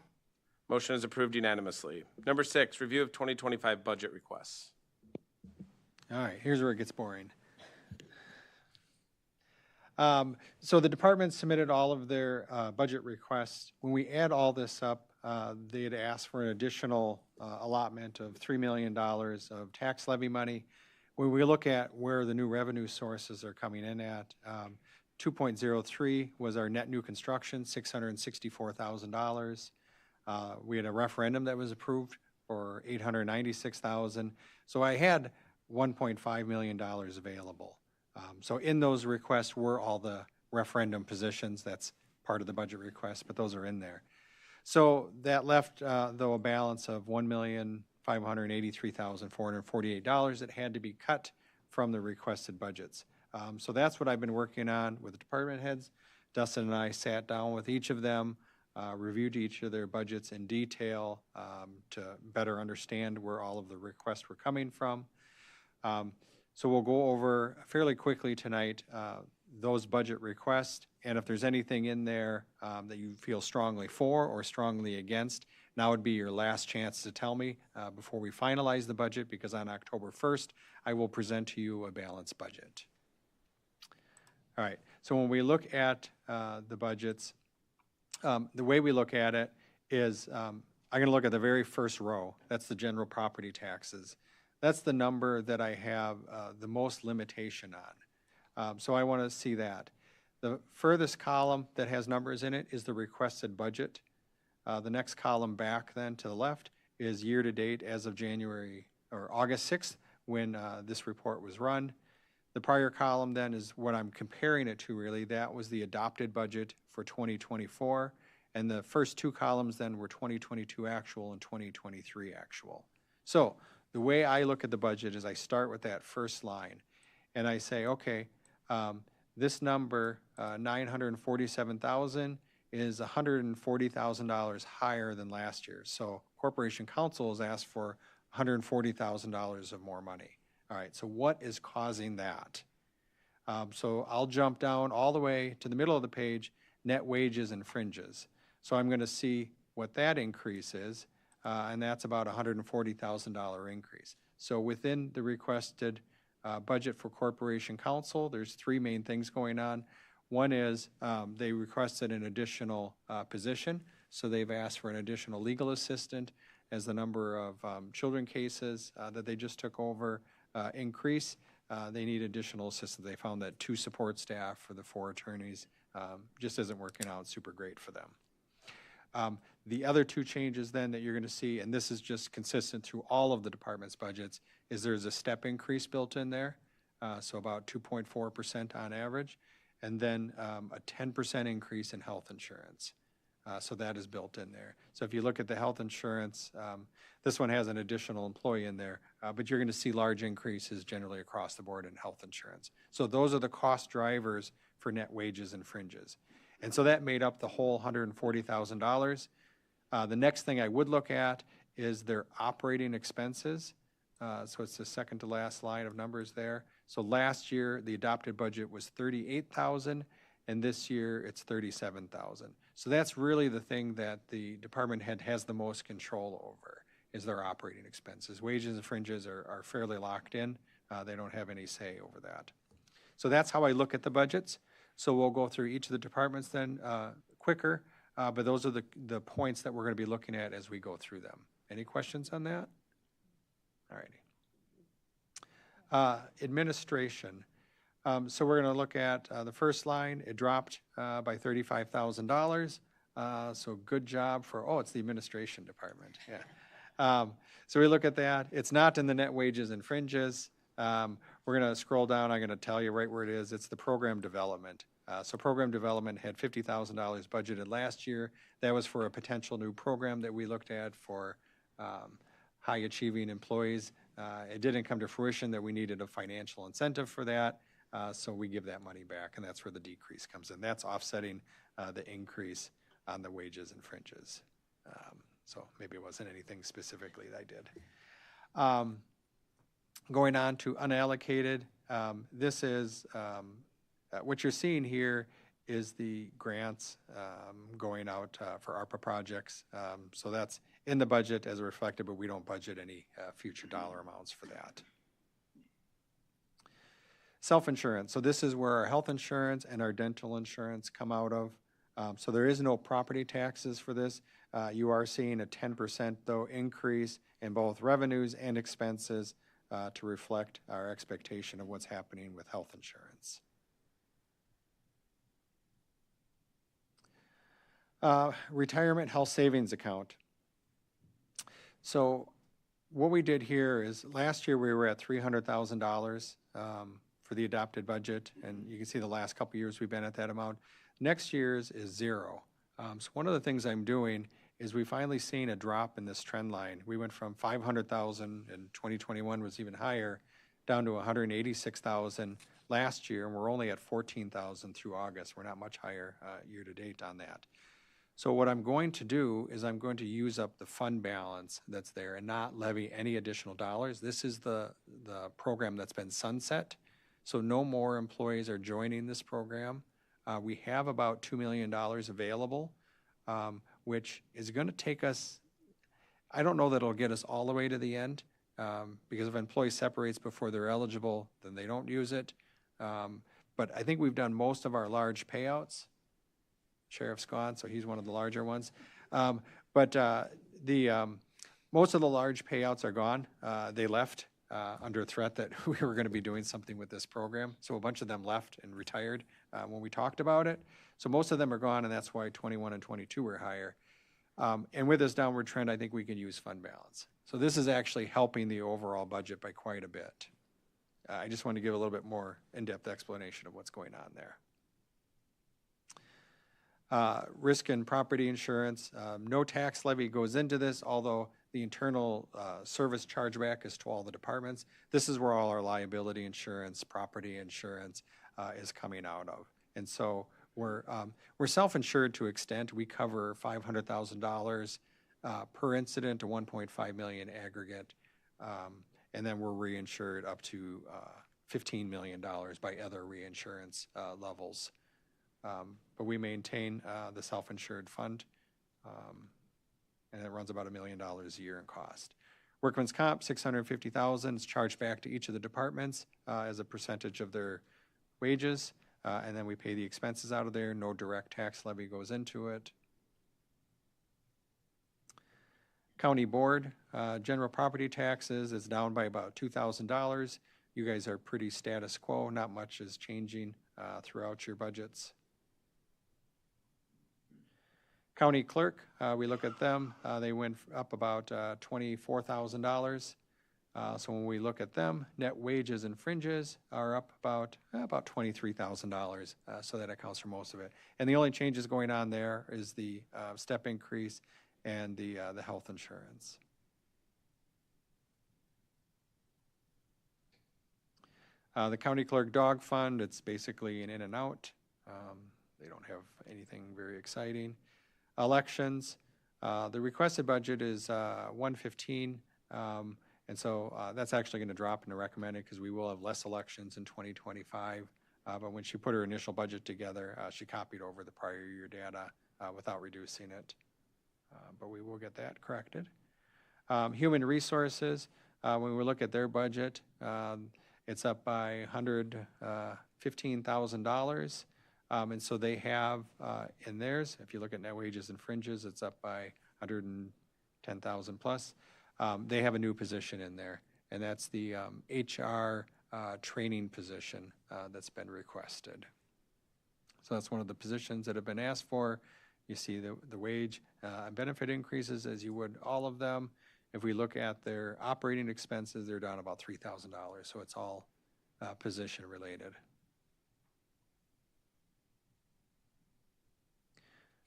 Motion is approved unanimously. Number 6, review of 2025 budget requests. All right, here's where it gets boring. So the department submitted all of their budget requests. When we add all this up, they had asked for an additional allotment of $3 million of tax levy money. When we look at where the new revenue sources are coming in at, 2.03 was our net new construction, $664,000. We had a referendum that was approved for $896,000. So I had $1.5 million available. So in those requests were all the referendum positions. That's part of the budget request, but those are in there. So that left, though, a balance of $1,583,448 that had to be cut from the requested budgets. So that's what I've been working on with the department heads. Dustin and I sat down with each of them, reviewed each of their budgets in detail to better understand where all of the requests were coming from. So we'll go over fairly quickly tonight those budget requests, and if there's anything in there that you feel strongly for or strongly against, now would be your last chance to tell me before we finalize the budget, because on October 1st, I will present to you a balanced budget. All right, so when we look at the budgets, the way we look at it is I'm going to look at the very first row. That's the general property taxes. That's the number that I have the most limitation on. So I want to see that. The furthest column that has numbers in it is the requested budget. The next column back then to the left is year-to-date as of January or August 6th when this report was run. The prior column then is what I'm comparing it to really. That was the adopted budget for 2024. And the first two columns then were 2022 actual and 2023 actual. So the way I look at the budget is I start with that first line and I say, okay, this number, 947,000, is $140,000 higher than last year. So Corporation Council has asked for $140,000 of more money. All right, so what is causing that? So I'll jump down all the way to the middle of the page, net wages and fringes. So I'm going to see what that increase is, and that's about a $140,000 increase. So within the requested budget for Corporation Council, there's three main things going on. One is they requested an additional position, so they've asked for an additional legal assistant as the number of children cases that they just took over increase. They need additional assistance. They found that 2 support staff for the 4 attorneys just isn't working out super great for them. The other 2 changes then that you're going to see, and this is just consistent through all of the department's budgets, is there's a step increase built in there, so about 2.4% on average, and then a 10% increase in health insurance. So that is built in there. So if you look at the health insurance, this one has an additional employee in there, but you're going to see large increases generally across the board in health insurance. So those are the cost drivers for net wages and fringes. And so that made up the whole $140,000. The next thing I would look at is their operating expenses. So it's the second to last line of numbers there. So last year, the adopted budget was $38,000, and this year it's $37,000. So that's really the thing that the department head has the most control over, is their operating expenses. Wages and fringes are fairly locked in. They don't have any say over that. So that's how I look at the budgets. So we'll go through each of the departments then quicker, but those are the points that we're going to be looking at as we go through them. Any questions on that? All righty. Administration. So we're going to look at the first line. It dropped by $35,000. So good job for, it's the administration department. Yeah. So we look at that. It's not in the net wages and fringes. We're going to scroll down. I'm going to tell you right where it is. It's the program development. So program development had $50,000 budgeted last year. That was for a potential new program that we looked at for high achieving employees. It didn't come to fruition that we needed a financial incentive for that. So we give that money back, and that's where the decrease comes in. That's offsetting the increase on the wages and fringes. So maybe it wasn't anything specifically that I did. Going on to unallocated, this is what you're seeing here is the grants going out for ARPA projects. So that's in the budget as reflected, but we don't budget any future dollar amounts for that. Self-insurance. So this is where our health insurance and our dental insurance come out of. So there is no property taxes for this. You are seeing a 10% though increase in both revenues and expenses to reflect our expectation of what's happening with health insurance. Retirement health savings account. So what we did here is last year we were at $300,000 for the adopted budget, and you can see the last couple of years we've been at that amount. Next year's is $0. So one of the things I'm doing is we finally seen a drop in this trend line. We went from 500,000 in 2021 was even higher, down to 186,000 last year, and we're only at 14,000 through August. We're not much higher year to date on that. So what I'm going to do is I'm going to use up the fund balance that's there and not levy any additional dollars. This is the program that's been sunset, so no more employees are joining this program. We have about $2 million available, which is going to take us, I don't know that it'll get us all the way to the end, because if an employee separates before they're eligible, then they don't use it. But I think we've done most of our large payouts. Sheriff's gone, so he's one of the larger ones. But most of the large payouts are gone. They left under threat that we were going to be doing something with this program. So a bunch of them left and retired when we talked about it. So most of them are gone, and that's why 21 and 22 were higher. And with this downward trend, I think we can use fund balance. So this is actually helping the overall budget by quite a bit. I just want to give a little bit more in-depth explanation of what's going on there. Risk and property insurance, no tax levy goes into this, although the internal service chargeback is to all the departments. This is where all our liability insurance, property insurance is coming out of. And so we're self-insured to extent. We cover $500,000 per incident to $1.5 million aggregate. And then we're reinsured up to $15 million by other reinsurance levels. But we maintain the self-insured fund, and it runs about $1 million a year in cost. Workman's comp, $650,000 is charged back to each of the departments as a percentage of their wages, and then we pay the expenses out of there. No direct tax levy goes into it. County board, general property taxes is down by about $2,000. You guys are pretty status quo. Not much is changing throughout your budgets. County clerk, we look at them, they went up about $24,000. So when we look at them, net wages and fringes are up about $23,000, so that accounts for most of it. And the only changes going on there is the step increase and the health insurance. The county clerk dog fund, it's basically an in and out. They don't have anything very exciting. Elections, the requested budget is $115, and so that's actually going to drop in the recommended because we will have less elections in 2025. But when she put her initial budget together, she copied over the prior year data without reducing it. But we will get that corrected. Human resources, when we look at their budget, it's up by $115,000. And so they have in theirs, if you look at net wages and fringes, it's up by $110,000 plus. They have a new position in there, and that's the HR training position that's been requested. So that's one of the positions that have been asked for. You see the wage and benefit increases as you would all of them. If we look at their operating expenses, they're down about $3,000, so it's all position related.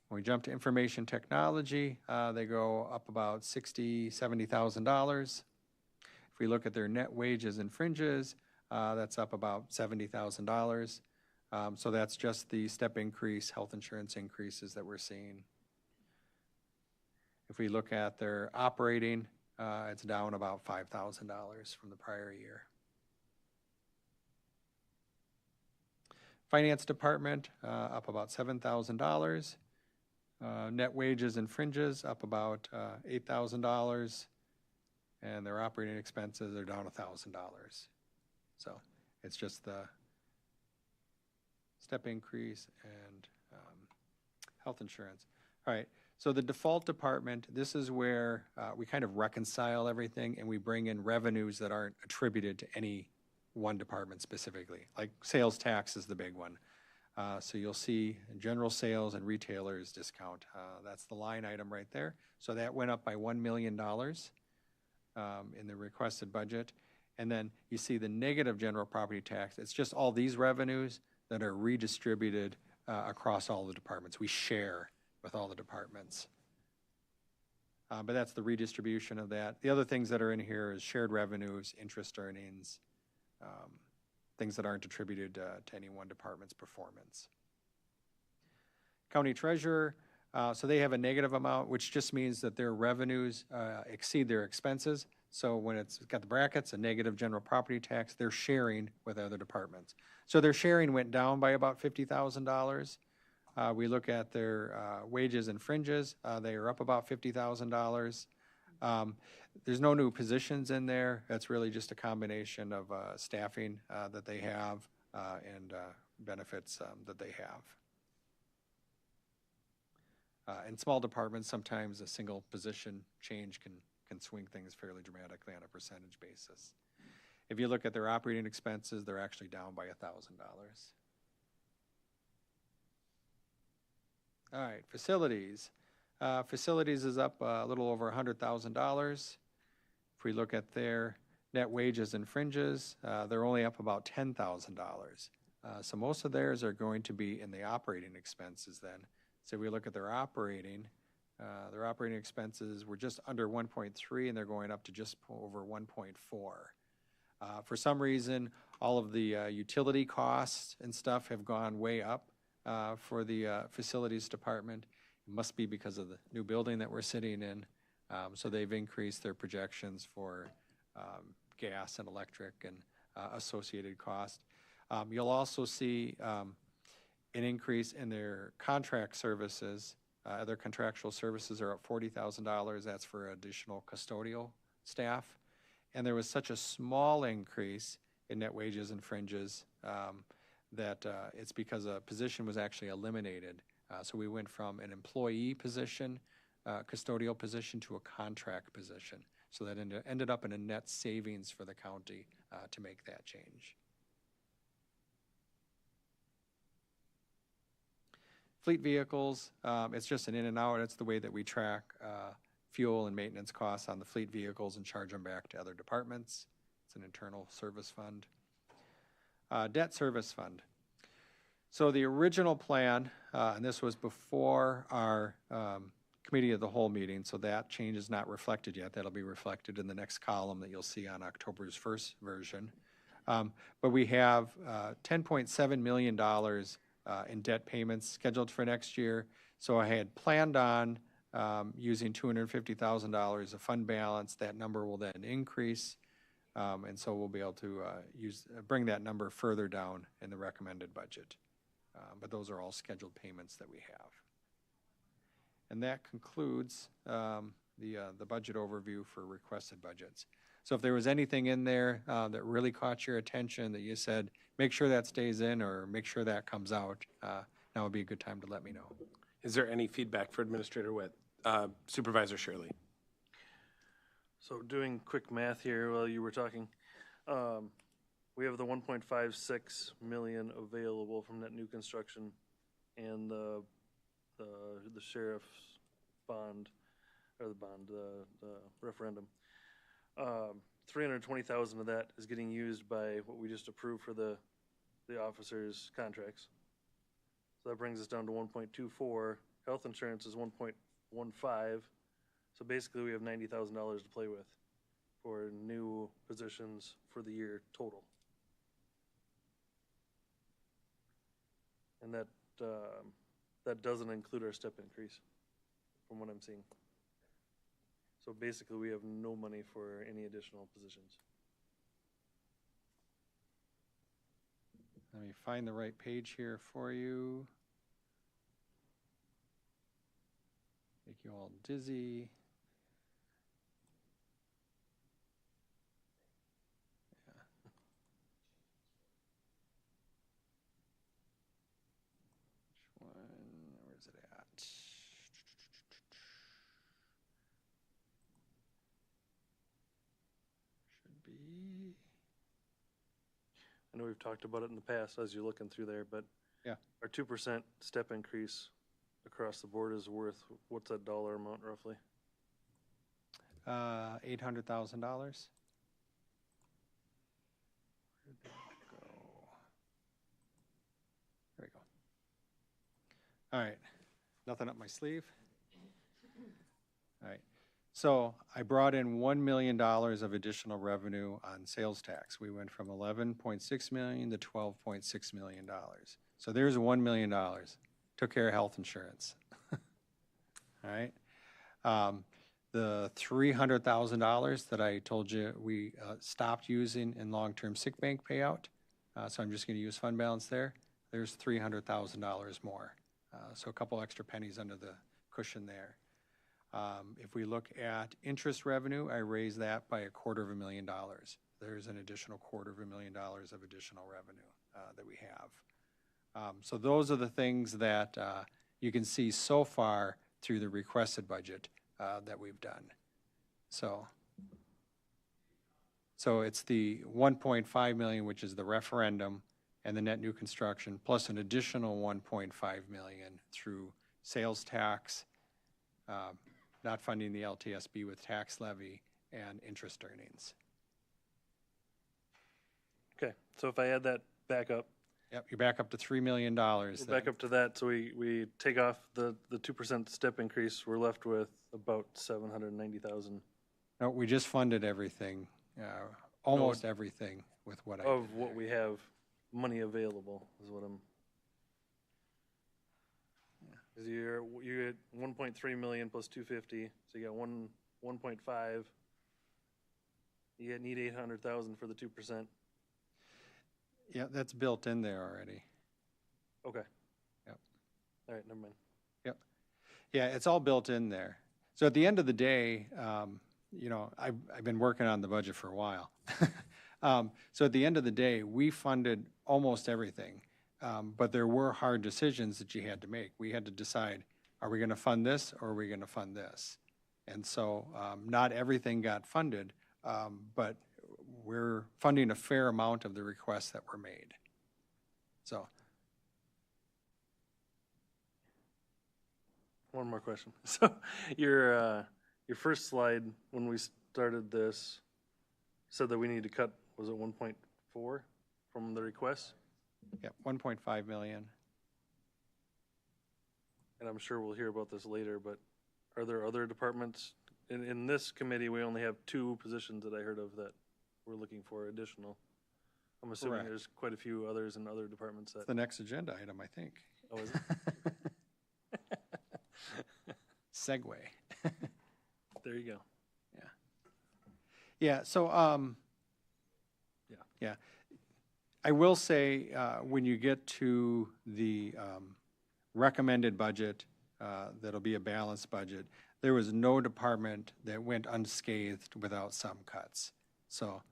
When we jump to information technology, they go up about $60,000, $70,000. If we look at their net wages and fringes, that's up about $70,000. So that's just the step increase, health insurance increases that we're seeing. If we look at their operating, it's down about $5,000 from the prior year. Finance department, up about $7,000. Net wages and fringes up about $8,000, and their operating expenses are down $1,000. So it's just the step increase and health insurance. All right, so the default department, this is where we kind of reconcile everything and we bring in revenues that aren't attributed to any one department specifically, like sales tax is the big one. So you'll see general sales and retailers discount. That's the line item right there. So that went up by $1 million in the requested budget. And then you see the negative general property tax. It's just all these revenues that are redistributed across all the departments. We share with all the departments. But that's the redistribution of that. The other things that are in here is shared revenues, interest earnings, things that aren't attributed to any one department's performance. County treasurer, so they have a negative amount, which just means that their revenues exceed their expenses. So when it's got the brackets, a negative general property tax, they're sharing with other departments. So their sharing went down by about $50,000. We look at their wages and fringes, they are up about $50,000. There's no new positions in there. That's really just a combination of staffing that they have and benefits that they have. In small departments, sometimes a single position change can swing things fairly dramatically on a percentage basis. If you look at their operating expenses, they're actually down by $1,000. All right, facilities. Facilities is up a little over $100,000. If we look at their net wages and fringes, they're only up about $10,000. So most of theirs are going to be in the operating expenses then. So we look at their operating expenses were just under 1.3 and they're going up to just over 1.4. For some reason, all of the utility costs and stuff have gone way up for the facilities department. It must be because of the new building that we're sitting in. So they've increased their projections for gas and electric and associated cost. You'll also see an increase in their contract services. Their contractual services are up $40,000. That's for additional custodial staff. And there was such a small increase in net wages and fringes that it's because a position was actually eliminated. So we went from an employee position, custodial position, to a contract position. So that ended up in a net savings for the county to make that change. Fleet vehicles, it's just an in and out. It's the way that we track fuel and maintenance costs on the fleet vehicles and charge them back to other departments. It's an internal service fund. Debt service fund. So the original plan, and this was before our committee of the whole meeting, so that change is not reflected yet. That'll be reflected in the next column that you'll see on October's first version. But we have $10.7 million in debt payments scheduled for next year. So I had planned on using $250,000 of fund balance. That number will then increase. And so we'll be able to bring that number further down in the recommended budget. But those are all scheduled payments that we have. And that concludes the budget overview for requested budgets. So if there was anything in there that really caught your attention that you said, make sure that stays in or make sure that comes out, now would be a good time to let me know. Is there any feedback for Administrator Witt? Supervisor Shirley. So doing quick math here while you were talking, we have the 1.56 million available from that new construction and the sheriff's bond, or the referendum. 320,000 of that is getting used by what we just approved for the officers' contracts. So that brings us down to 1.24. Health insurance is 1.15. So basically we have $90,000 to play with for new positions for the year total. And that doesn't include our step increase from what I'm seeing. So basically we have no money for any additional positions. Let me find the right page here for you. Make you all dizzy. Yeah. Which one? Where's it at? Should be. I know we've talked about it in the past as you're looking through there, but yeah, our 2% step increase across the board is worth, what's that dollar amount roughly? $800,000. Where'd that go? There we go. All right, nothing up my sleeve. All right, so I brought in $1 million of additional revenue on sales tax. We went from 11.6 million to $12.6 million. So there's $1 million. Took care of health insurance. All right. The $300,000 that I told you we stopped using in long-term sick bank payout. So I'm just going to use fund balance there. There's $300,000 more. So a couple extra pennies under the cushion there. If we look at interest revenue, I raised that by $250,000. There's an additional $250,000 of additional revenue that we have. So those are the things that you can see so far through the requested budget that we've done. So it's the 1.5 million, which is the referendum and the net new construction, plus an additional 1.5 million through sales tax, not funding the LTSB with tax levy, and interest earnings. Okay, so if I add that back up, Yep, you're back up to $3 million. we're back up to that, so we take off the 2% step increase, we're left with about 790,000 No, we just funded everything, almost everything with what I did of what there. we have money available, is what I'm. Cause you get 1.3 million plus 250, so you got 1.5. You need 800,000 for the 2%. Yeah, that's built in there already. Okay. Yep. All right, never mind. Yep. Yeah, it's all built in there. So at the end of the day, you know, I've been working on the budget for a while. So at the end of the day, we funded almost everything. But there were hard decisions that you had to make. We had to decide, are we going to fund this or are we going to fund this? And so not everything got funded, but we're funding a fair amount of the requests that were made. So, One more question. So your first slide, when we started this, said that we need to cut, was it 1.4 from the request? yeah, 1.5 million. And I'm sure we'll hear about this later, but are there other departments? In this committee, we only have 2 positions that I heard of that we're looking for additional. I'm assuming Correct. there's quite a few others in other departments It's that, the next agenda item, I think. oh, is it? Segue. There you go. Yeah, so, Yeah. yeah. I will say, when you get to the recommended budget, that'll be a balanced budget, there was no department that went unscathed without some cuts. So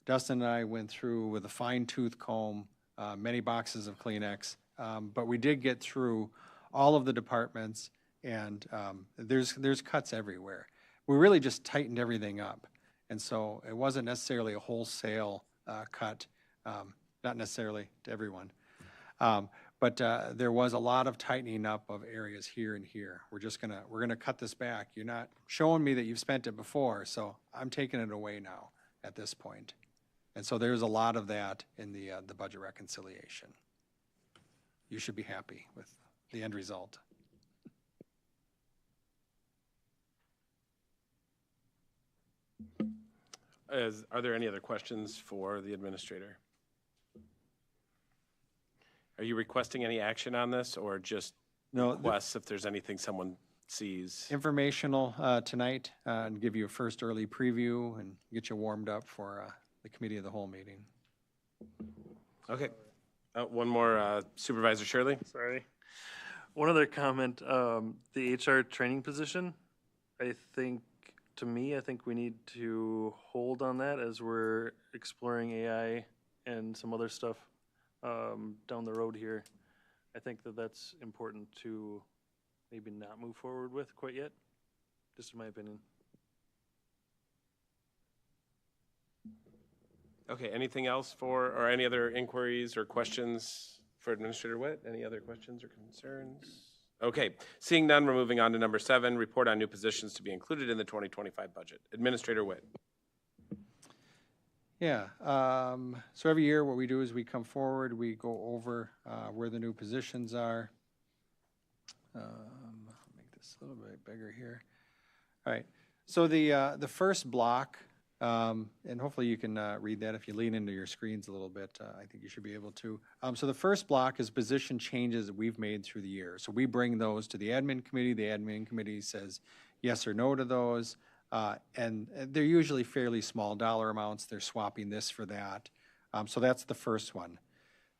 Dustin and I went through with a fine tooth comb, many boxes of Kleenex, but we did get through all of the departments, and there's cuts everywhere. We really just tightened everything up. And so it wasn't necessarily a wholesale cut, not necessarily to everyone. But there was a lot of tightening up of areas here and here. We're gonna cut this back. You're not showing me that you've spent it before, so I'm taking it away now at this point. And so there's a lot of that in the budget reconciliation. You should be happy with the end result. Are there any other questions for the administrator? Are you requesting any action on this, or just No, requests if there's anything someone sees? informational tonight, and give you a first early preview and get you warmed up for the committee of the whole meeting. Okay. One more, Supervisor Shirley? Sorry. One other comment, the HR training position, I think we need to hold on that as we're exploring AI and some other stuff down the road here. I think that that's important to maybe not move forward with quite yet, just in my opinion. Okay, anything else or any other inquiries or questions for Administrator Witt? Any other questions or concerns? Okay, seeing none, we're moving on to number 7, report on new positions to be included in the 2025 budget. Administrator Witt. Yeah, so every year what we do is we come forward, we go over where the new positions are. I'll make this a little bit bigger here. All right, so the first block, and hopefully you can read that if you lean into your screens a little bit, I think you should be able to. So the first block is position changes that we've made through the year. So we bring those to the admin committee says yes or no to those. And they're usually fairly small dollar amounts. They're swapping this for that. So that's the first one.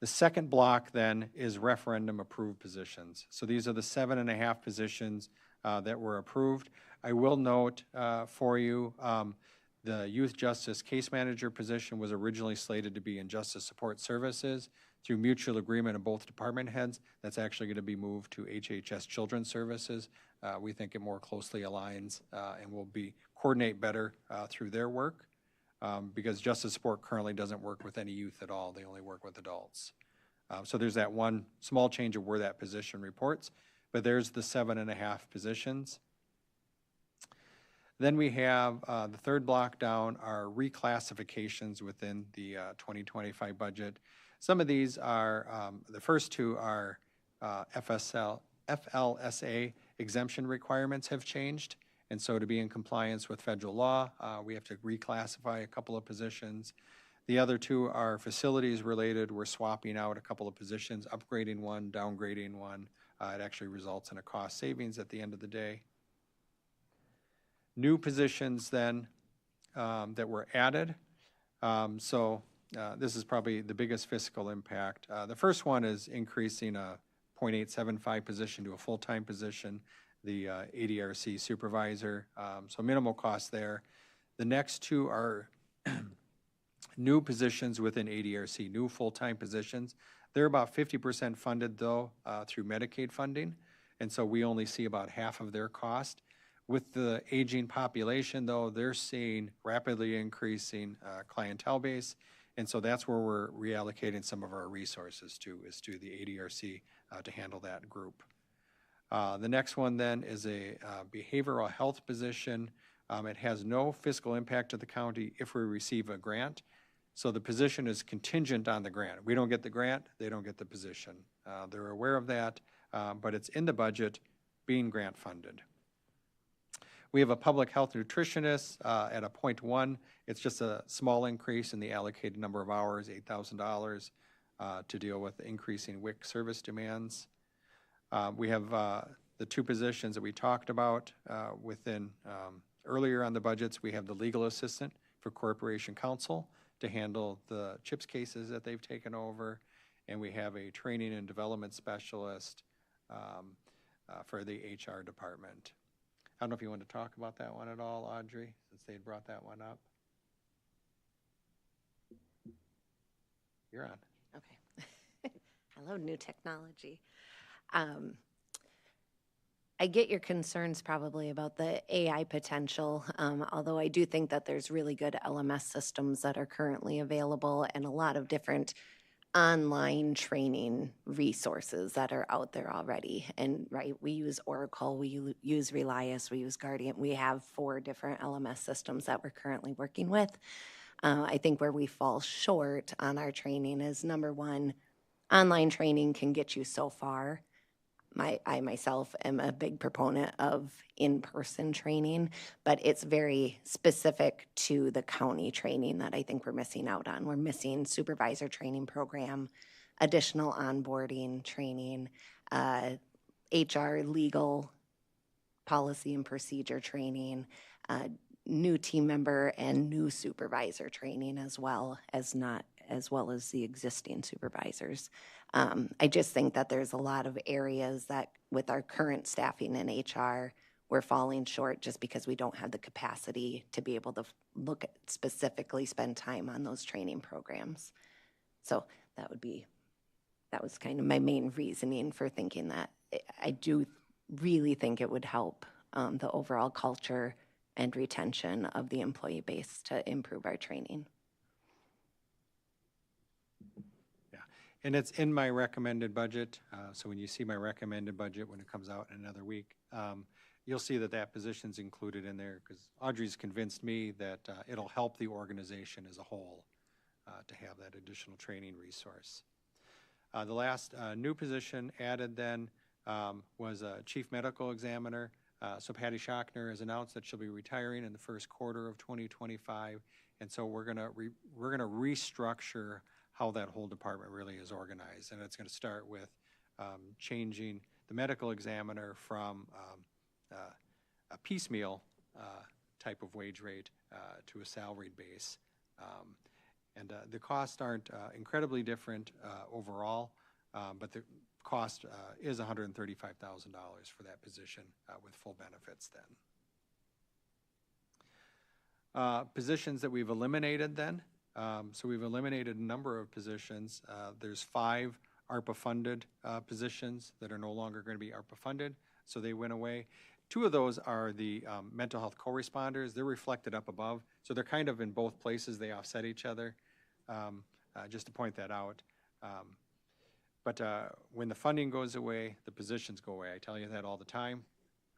The second block then is referendum approved positions. So these are the 7.5 positions that were approved. I will note for you, the youth justice case manager position was originally slated to be in justice support services. Through mutual agreement of both department heads, that's actually going to be moved to HHS Children's Services. We think it more closely aligns and will coordinate better through their work because justice support currently doesn't work with any youth at all. They only work with adults. So there's that one small change of where that position reports, but there's the 7.5 positions. Then we have the third block down are reclassifications within the 2025 budget. Some of these are, the first two are FLSA exemption requirements have changed. And so to be in compliance with federal law, we have to reclassify a couple of positions. The other two are facilities related. We're swapping out a couple of positions, upgrading one, downgrading one. It actually results in a cost savings at the end of the day. New positions then that were added. This is probably the biggest fiscal impact. The first one is increasing a .875 position to a full-time position, the ADRC supervisor, so minimal cost there. The next two are new positions within ADRC, new full-time positions. They're about 50% funded though through Medicaid funding, and so we only see about half of their cost. With the aging population though, they're seeing rapidly increasing clientele base, and so that's where we're reallocating some of our resources to, is to the ADRC to handle that group. The next one then is a behavioral health position. It has no fiscal impact to the county if we receive a grant. So the position is contingent on the grant. We don't get the grant, they don't get the position. They're aware of that, but it's in the budget being grant funded. We have a public health nutritionist at a .1. It's just a small increase in the allocated number of hours, $8,000 to deal with increasing WIC service demands. We have the two positions that we talked about within earlier on the budgets. We have the legal assistant for Corporation Counsel to handle the CHIPS cases that they've taken over, and we have a training and development specialist for the HR department. I don't know if you want to talk about that one at all, Audrey, since they brought that one up. You're on. Okay. Hello, new technology. I get your concerns probably about the AI potential, although I do think that there's really good LMS systems that are currently available and a lot of different online training resources that are out there already. And right, we use Oracle, we use Relias, we use Guardian. We have 4 different LMS systems that we're currently working with. I think where we fall short on our training is, number one, online training can get you so far. I myself am a big proponent of in-person training, but it's very specific to the county training that I think we're missing out on. We're missing supervisor training program, additional onboarding training, HR legal policy and procedure training, new team member and new supervisor training as well as the existing supervisors. I just think that there's a lot of areas that with our current staffing in HR, we're falling short just because we don't have the capacity to be able to look at specifically spend time on those training programs. So that was kind of my main reasoning for thinking that. I do really think it would help the overall culture and retention of the employee base to improve our training. And it's in my recommended budget. So when you see my recommended budget, when it comes out in another week, you'll see that that position's included in there because Audrey's convinced me that it'll help the organization as a whole to have that additional training resource. The last new position added then was a chief medical examiner. So Patty Schochner has announced that she'll be retiring in the first quarter of 2025. And so we're gonna restructure how that whole department really is organized. And it's going to start with changing the medical examiner from a piecemeal type of wage rate to a salaried base. The costs aren't incredibly different overall, but the cost is $135,000 for that position with full benefits then. Positions that we've eliminated then. So we've eliminated a number of positions. There's 5 ARPA-funded positions that are no longer going to be ARPA-funded, so they went away. 2 of those are the mental health co-responders. They're reflected up above, so they're kind of in both places. They offset each other, just to point that out. But when the funding goes away, the positions go away. I tell you that all the time.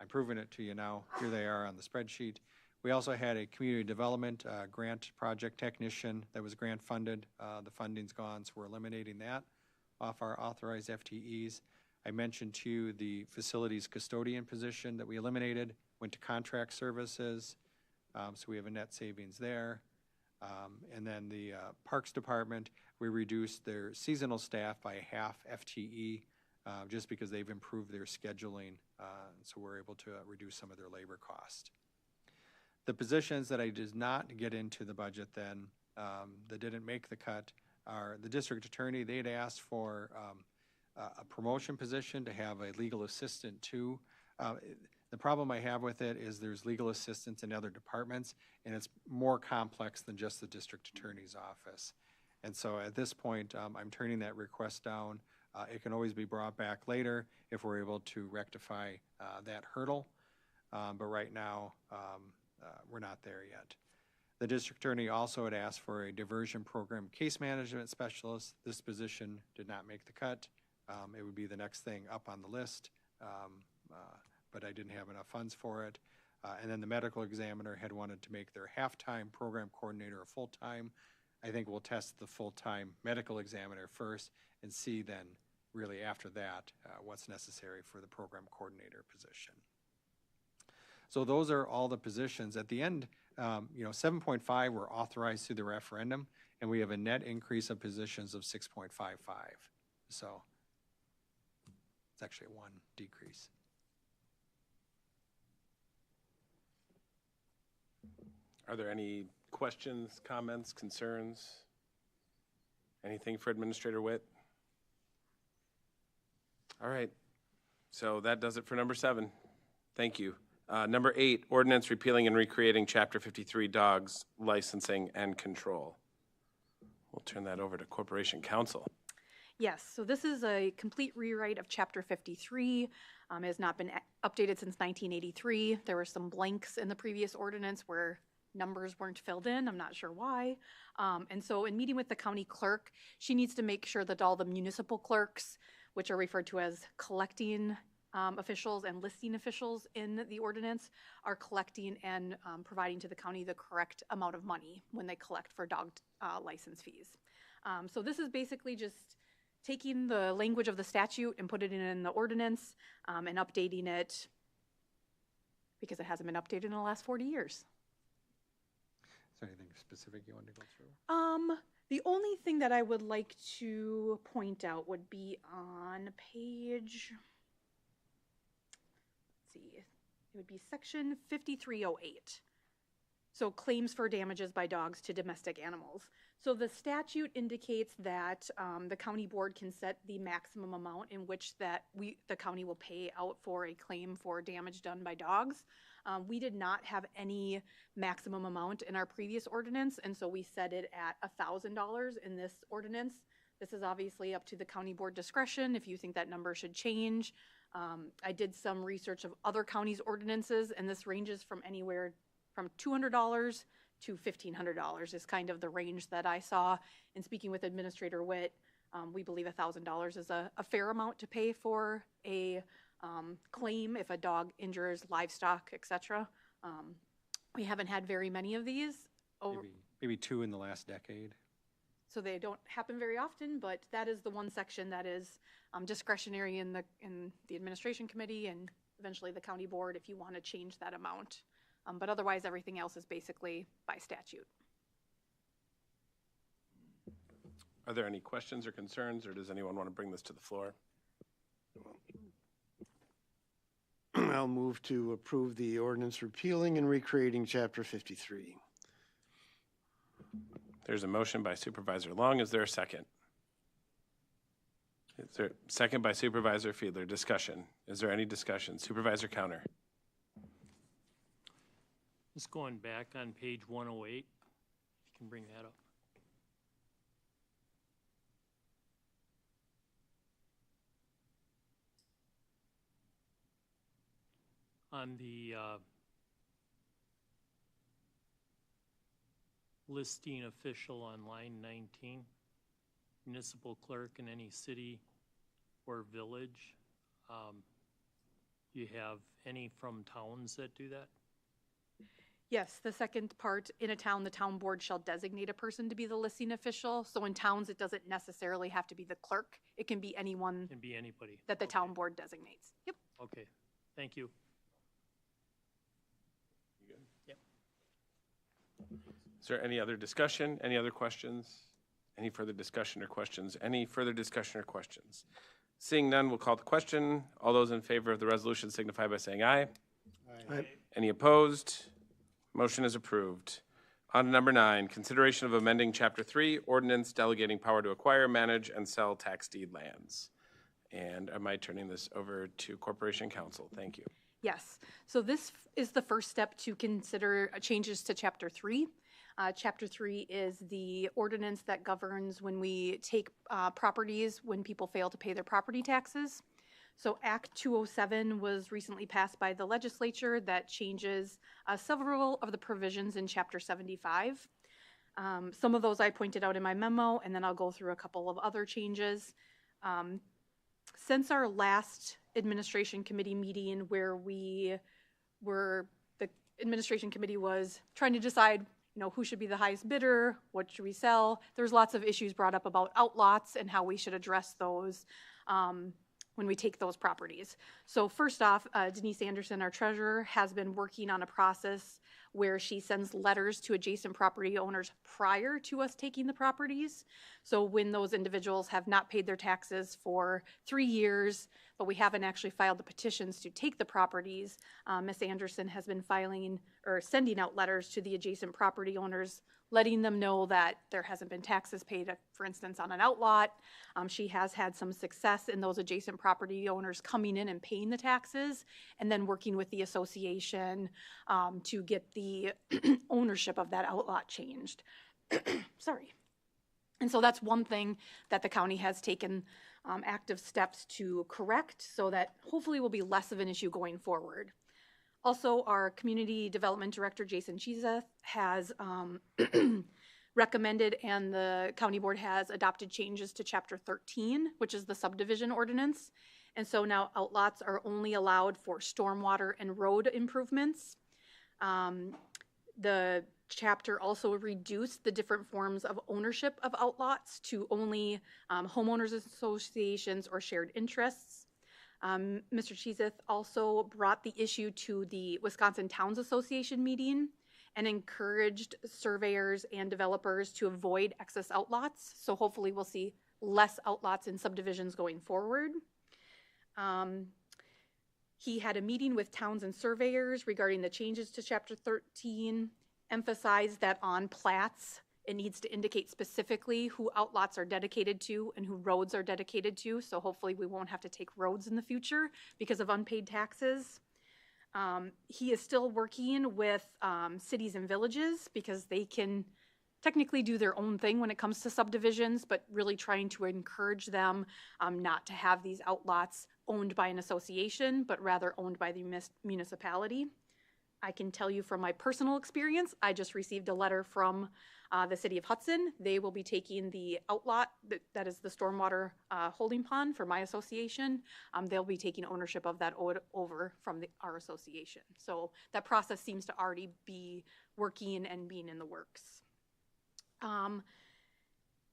I'm proving it to you now. Here they are on the spreadsheet. We also had a community development grant project technician that was grant funded. The funding's gone, so we're eliminating that off our authorized FTEs. I mentioned to you the facilities custodian position that we eliminated, went to contract services, so we have a net savings there. And then the Parks Department, we reduced their seasonal staff by a half FTE just because they've improved their scheduling, so we're able to reduce some of their labor cost. The positions that I did not get into the budget then, that didn't make the cut, are the district attorney. They had asked for a promotion position to have a legal assistant too. The problem I have with it is there's legal assistants in other departments, and it's more complex than just the district attorney's office. And so at this point, I'm turning that request down. It can always be brought back later if we're able to rectify that hurdle. But right now, we're not there yet. The district attorney also had asked for a diversion program case management specialist. This position did not make the cut. It would be the next thing up on the list, but I didn't have enough funds for it. And then the medical examiner had wanted to make their half-time program coordinator a full-time. I think we'll test the full-time medical examiner first and see then really after that what's necessary for the program coordinator position. So those are all the positions. At the end, 7.5 were authorized through the referendum, and we have a net increase of positions of 6.55. So it's actually one decrease. Are there any questions, comments, concerns? Anything for Administrator Witt? All right, so that does it for number 7. Thank you. Number 8, ordinance repealing and recreating Chapter 53, dogs, licensing and control. We'll turn that over to Corporation Counsel. Yes, so this is a complete rewrite of Chapter 53. It has not been updated since 1983. There were some blanks in the previous ordinance where numbers weren't filled in. I'm not sure why. And so in meeting with the county clerk, she needs to make sure that all the municipal clerks, which are referred to as collecting officials and listing officials in the ordinance, are collecting and providing to the county the correct amount of money when they collect for dog license fees. So this is basically just taking the language of the statute and putting it in the ordinance and updating it because it hasn't been updated in the last 40 years. Is there anything specific you wanted to go through? The only thing that I would like to point out would be on page, let's see, it would be section 5308. So claims for damages by dogs to domestic animals. So the statute indicates that the county board can set the maximum amount in which that the county will pay out for a claim for damage done by dogs. We did not have any maximum amount in our previous ordinance, and so we set it at $1,000 in this ordinance. This is obviously up to the county board discretion if you think that number should change. I did some research of other counties' ordinances, and this ranges from anywhere from $200 to $1,500 is kind of the range that I saw. And speaking with Administrator Witt, we believe $1,000 is a fair amount to pay for a claim if a dog injures livestock, etc. We haven't had very many of these. Maybe 2 in the last decade. So they don't happen very often, but that is the one section that is discretionary in the administration committee and eventually the county board if you want to change that amount. But otherwise, everything else is basically by statute. Are there any questions or concerns, or does anyone want to bring this to the floor? I'll move to approve the ordinance repealing and recreating Chapter 53. There's a motion by Supervisor Long. Is there a second? Is there a second by Supervisor Fiedler? Discussion. Is there any discussion? Supervisor Counter. Just going back on page 108, if you can bring that up. On the listing official on line 19, municipal clerk in any city or village, do you have any from towns that do that? Yes, the second part, in a town, the town board shall designate a person to be the listing official. So in towns, it doesn't necessarily have to be the clerk. It can be anyone Can be anybody. that the Okay. town board designates. Yep. Okay, thank you. Yep. Is there any other discussion? Any other questions? Any further discussion or questions? Any further discussion or questions? Seeing none, we'll call the question. All those in favor of the resolution signify by saying aye. Aye. Any opposed? Motion is approved. On to number 9, consideration of amending Chapter 3, ordinance delegating power to acquire, manage, and sell tax deed lands. And am I turning this over to Corporation Counsel? Thank you. Yes. So this is the first step to consider changes to Chapter 3. Chapter 3 is the ordinance that governs when we take properties when people fail to pay their property taxes. So Act 207 was recently passed by the legislature that changes several of the provisions in Chapter 75. Some of those I pointed out in my memo, and then I'll go through a couple of other changes. Since our last administration committee meeting where the administration committee was trying to decide who should be the highest bidder, what should we sell, there's lots of issues brought up about outlots and how we should address those when we take those properties. So first off, Denise Anderson, our treasurer, has been working on a process where she sends letters to adjacent property owners prior to us taking the properties. So when those individuals have not paid their taxes for 3 years, but we haven't actually filed the petitions to take the properties, Ms. Anderson has been filing or sending out letters to the adjacent property owners, letting them know that there hasn't been taxes paid, for instance, on an outlot. She has had some success in those adjacent property owners coming in and paying the taxes, and then working with the association to get the ownership of that outlot changed. Sorry. And so that's one thing that the county has taken active steps to correct, so that hopefully will be less of an issue going forward. Also, our Community Development Director, Jason Chizeth, has recommended, and the county board has adopted changes to Chapter 13, which is the subdivision ordinance. And so now outlots are only allowed for stormwater and road improvements. The chapter also reduced the different forms of ownership of outlots to only homeowners associations or shared interests. Mr. Chizeth also brought the issue to the Wisconsin Towns Association meeting and encouraged surveyors and developers to avoid excess outlots. So hopefully we'll see less outlots in subdivisions going forward. He had a meeting with towns and surveyors regarding the changes to Chapter 13, emphasized that on plats, it needs to indicate specifically who outlots are dedicated to and who roads are dedicated to. So hopefully we won't have to take roads in the future because of unpaid taxes. He is still working with cities and villages because they can technically do their own thing when it comes to subdivisions, but really trying to encourage them not to have these outlots owned by an association, but rather owned by the municipality. I can tell you from my personal experience, I just received a letter from the city of Hudson. They will be taking the outlot, that is the stormwater holding pond for my association. They'll be taking ownership of that over from our association. So that process seems to already be working and being in the works.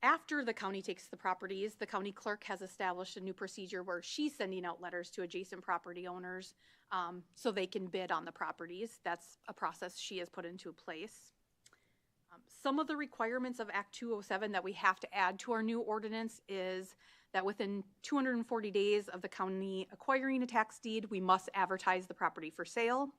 After the county takes the properties, the county clerk has established a new procedure where she's sending out letters to adjacent property owners so they can bid on the properties. That's a process she has put into place. Some of the requirements of Act 207 that we have to add to our new ordinance is that within 240 days of the county acquiring a tax deed, we must advertise the property for sale.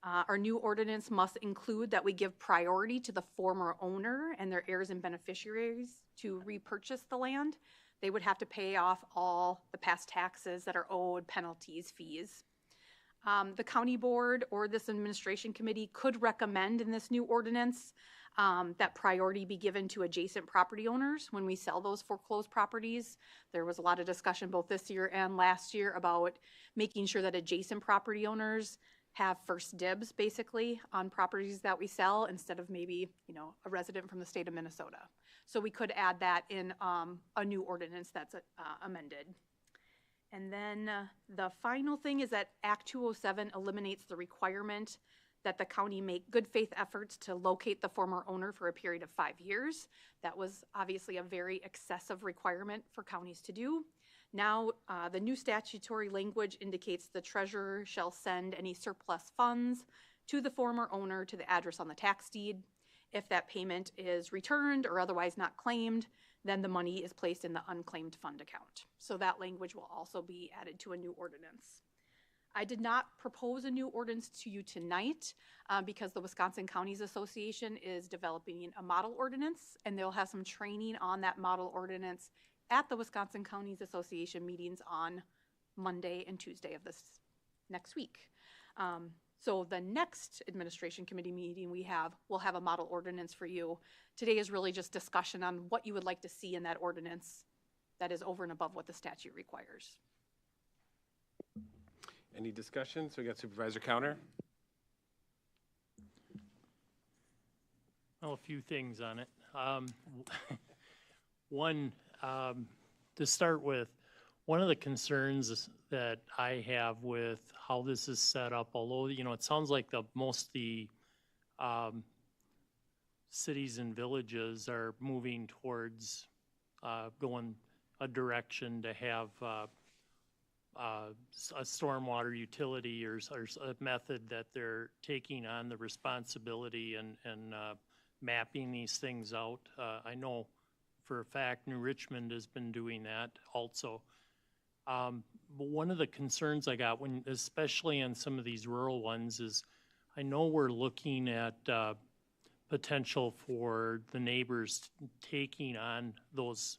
Our new ordinance must include that we give priority to the former owner and their heirs and beneficiaries to repurchase the land. They would have to pay off all the past taxes that are owed, penalties, fees. The county board or this administration committee could recommend in this new ordinance that priority be given to adjacent property owners when we sell those foreclosed properties. There was a lot of discussion both this year and last year about making sure that adjacent property owners have first dibs basically on properties that we sell instead of maybe, a resident from the state of Minnesota. So we could add that in a new ordinance that's amended. And then the final thing is that Act 207 eliminates the requirement that the county make good faith efforts to locate the former owner for a period of 5 years. That was obviously a very excessive requirement for counties to do. Now, the new statutory language indicates the treasurer shall send any surplus funds to the former owner to the address on the tax deed. If that payment is returned or otherwise not claimed, then the money is placed in the unclaimed fund account. So that language will also be added to a new ordinance. I did not propose a new ordinance to you tonight because the Wisconsin Counties Association is developing a model ordinance, and they'll have some training on that model ordinance at the Wisconsin Counties Association meetings on Monday and Tuesday of this next week. So the next administration committee meeting we'll have a model ordinance for you. Today is really just discussion on what you would like to see in that ordinance that is over and above what the statute requires. Any discussion? So we got Supervisor Counter. Well, a few things on it. One, to start with, one of the concerns that I have with how this is set up, although, you know, it sounds like most of the cities and villages are moving towards going a direction to have a stormwater utility or a method that they're taking on the responsibility and mapping these things out. I know for a fact New Richmond has been doing that also. But one of the concerns I got, especially in some of these rural ones, is I know we're looking at potential for the neighbors taking on those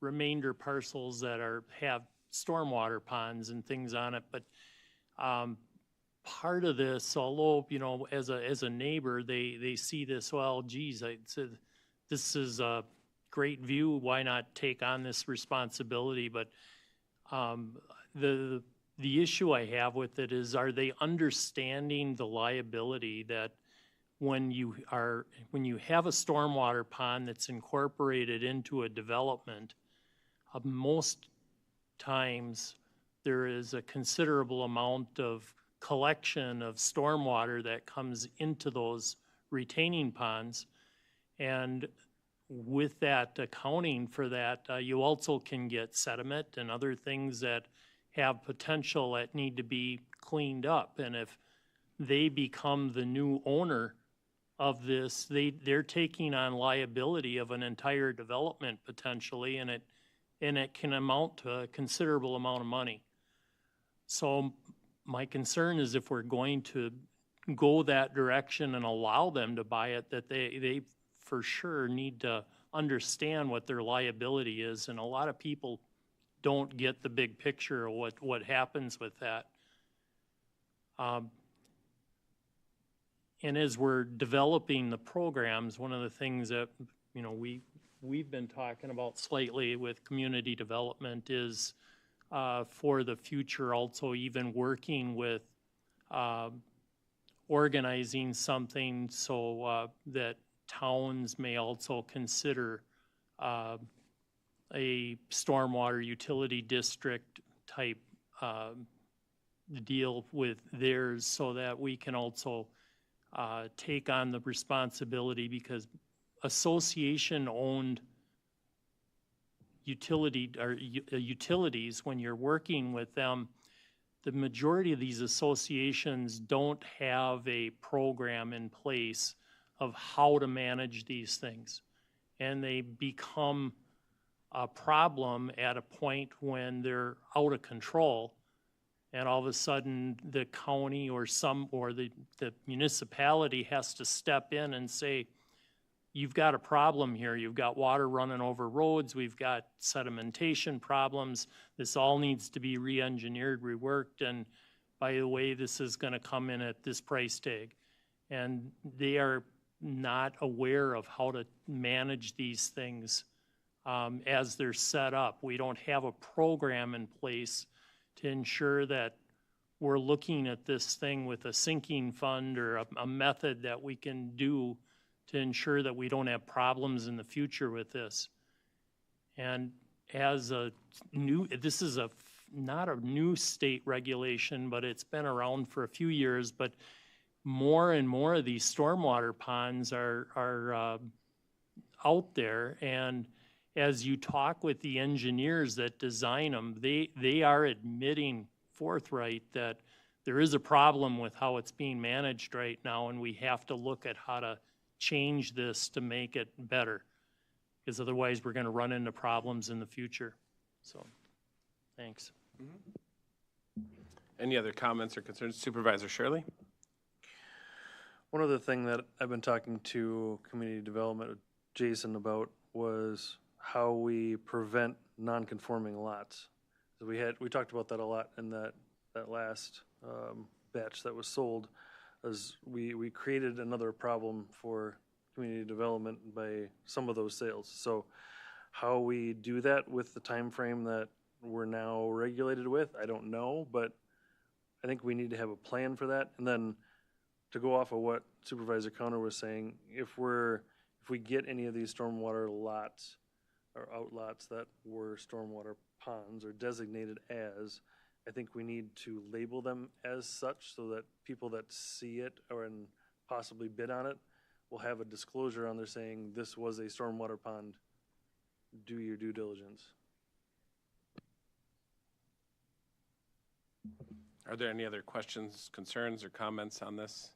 remainder parcels that have stormwater ponds and things on it, but part of this, although, you know, as a neighbor, they see this, well, geez, this is a great view, why not take on this responsibility? But the issue I have with it is, are they understanding the liability that when you have a stormwater pond that's incorporated into a development, most times there is a considerable amount of collection of stormwater that comes into those retaining ponds, and with that accounting for that, you also can get sediment and other things that have potential that need to be cleaned up. And if they become the new owner of this, they're taking on liability of an entire development potentially, and it can amount to a considerable amount of money. So my concern is, if we're going to go that direction and allow them to buy it, that they for sure need to understand what their liability is. And a lot of people don't get the big picture of what happens with that. And as we're developing the programs, one of the things that, you know, we've been talking about slightly with community development is for the future also even working with organizing something so that towns may also consider a stormwater utility district type deal with theirs, so that we can also take on the responsibility, because association-owned utilities, when you're working with them, the majority of these associations don't have a program in place of how to manage these things. And they become a problem at a point when they're out of control, and all of a sudden the county or the municipality has to step in and say, you've got a problem here. You've got water running over roads. We've got sedimentation problems. This all needs to be re-engineered, reworked, and by the way, this is going to come in at this price tag. And they are not aware of how to manage these things as they're set up. We don't have a program in place to ensure that we're looking at this thing with a sinking fund or a method that we can do to ensure that we don't have problems in the future with this. And as this is not a new state regulation, but it's been around for a few years, but more and more of these stormwater ponds are out there, and as you talk with the engineers that design them, they are admitting forthright that there is a problem with how it's being managed right now, and we have to look at how to change this to make it better, because otherwise we're gonna run into problems in the future. So, thanks. Any other comments or concerns? Supervisor Shirley? One other thing that I've been talking to community development with Jason about was how we prevent non-conforming lots. So we talked about that a lot in that last batch that was sold, as we created another problem for community development by some of those sales. So how we do that with the time frame that we're now regulated with, I don't know, but I think we need to have a plan for that. And then to go off of what Supervisor Counter was saying, if we get any of these stormwater lots or outlots that were stormwater ponds or designated as, I think we need to label them as such so that people that see it or and possibly bid on it will have a disclosure on there saying this was a stormwater pond. Do your due diligence. Are there any other questions, concerns, or comments on this?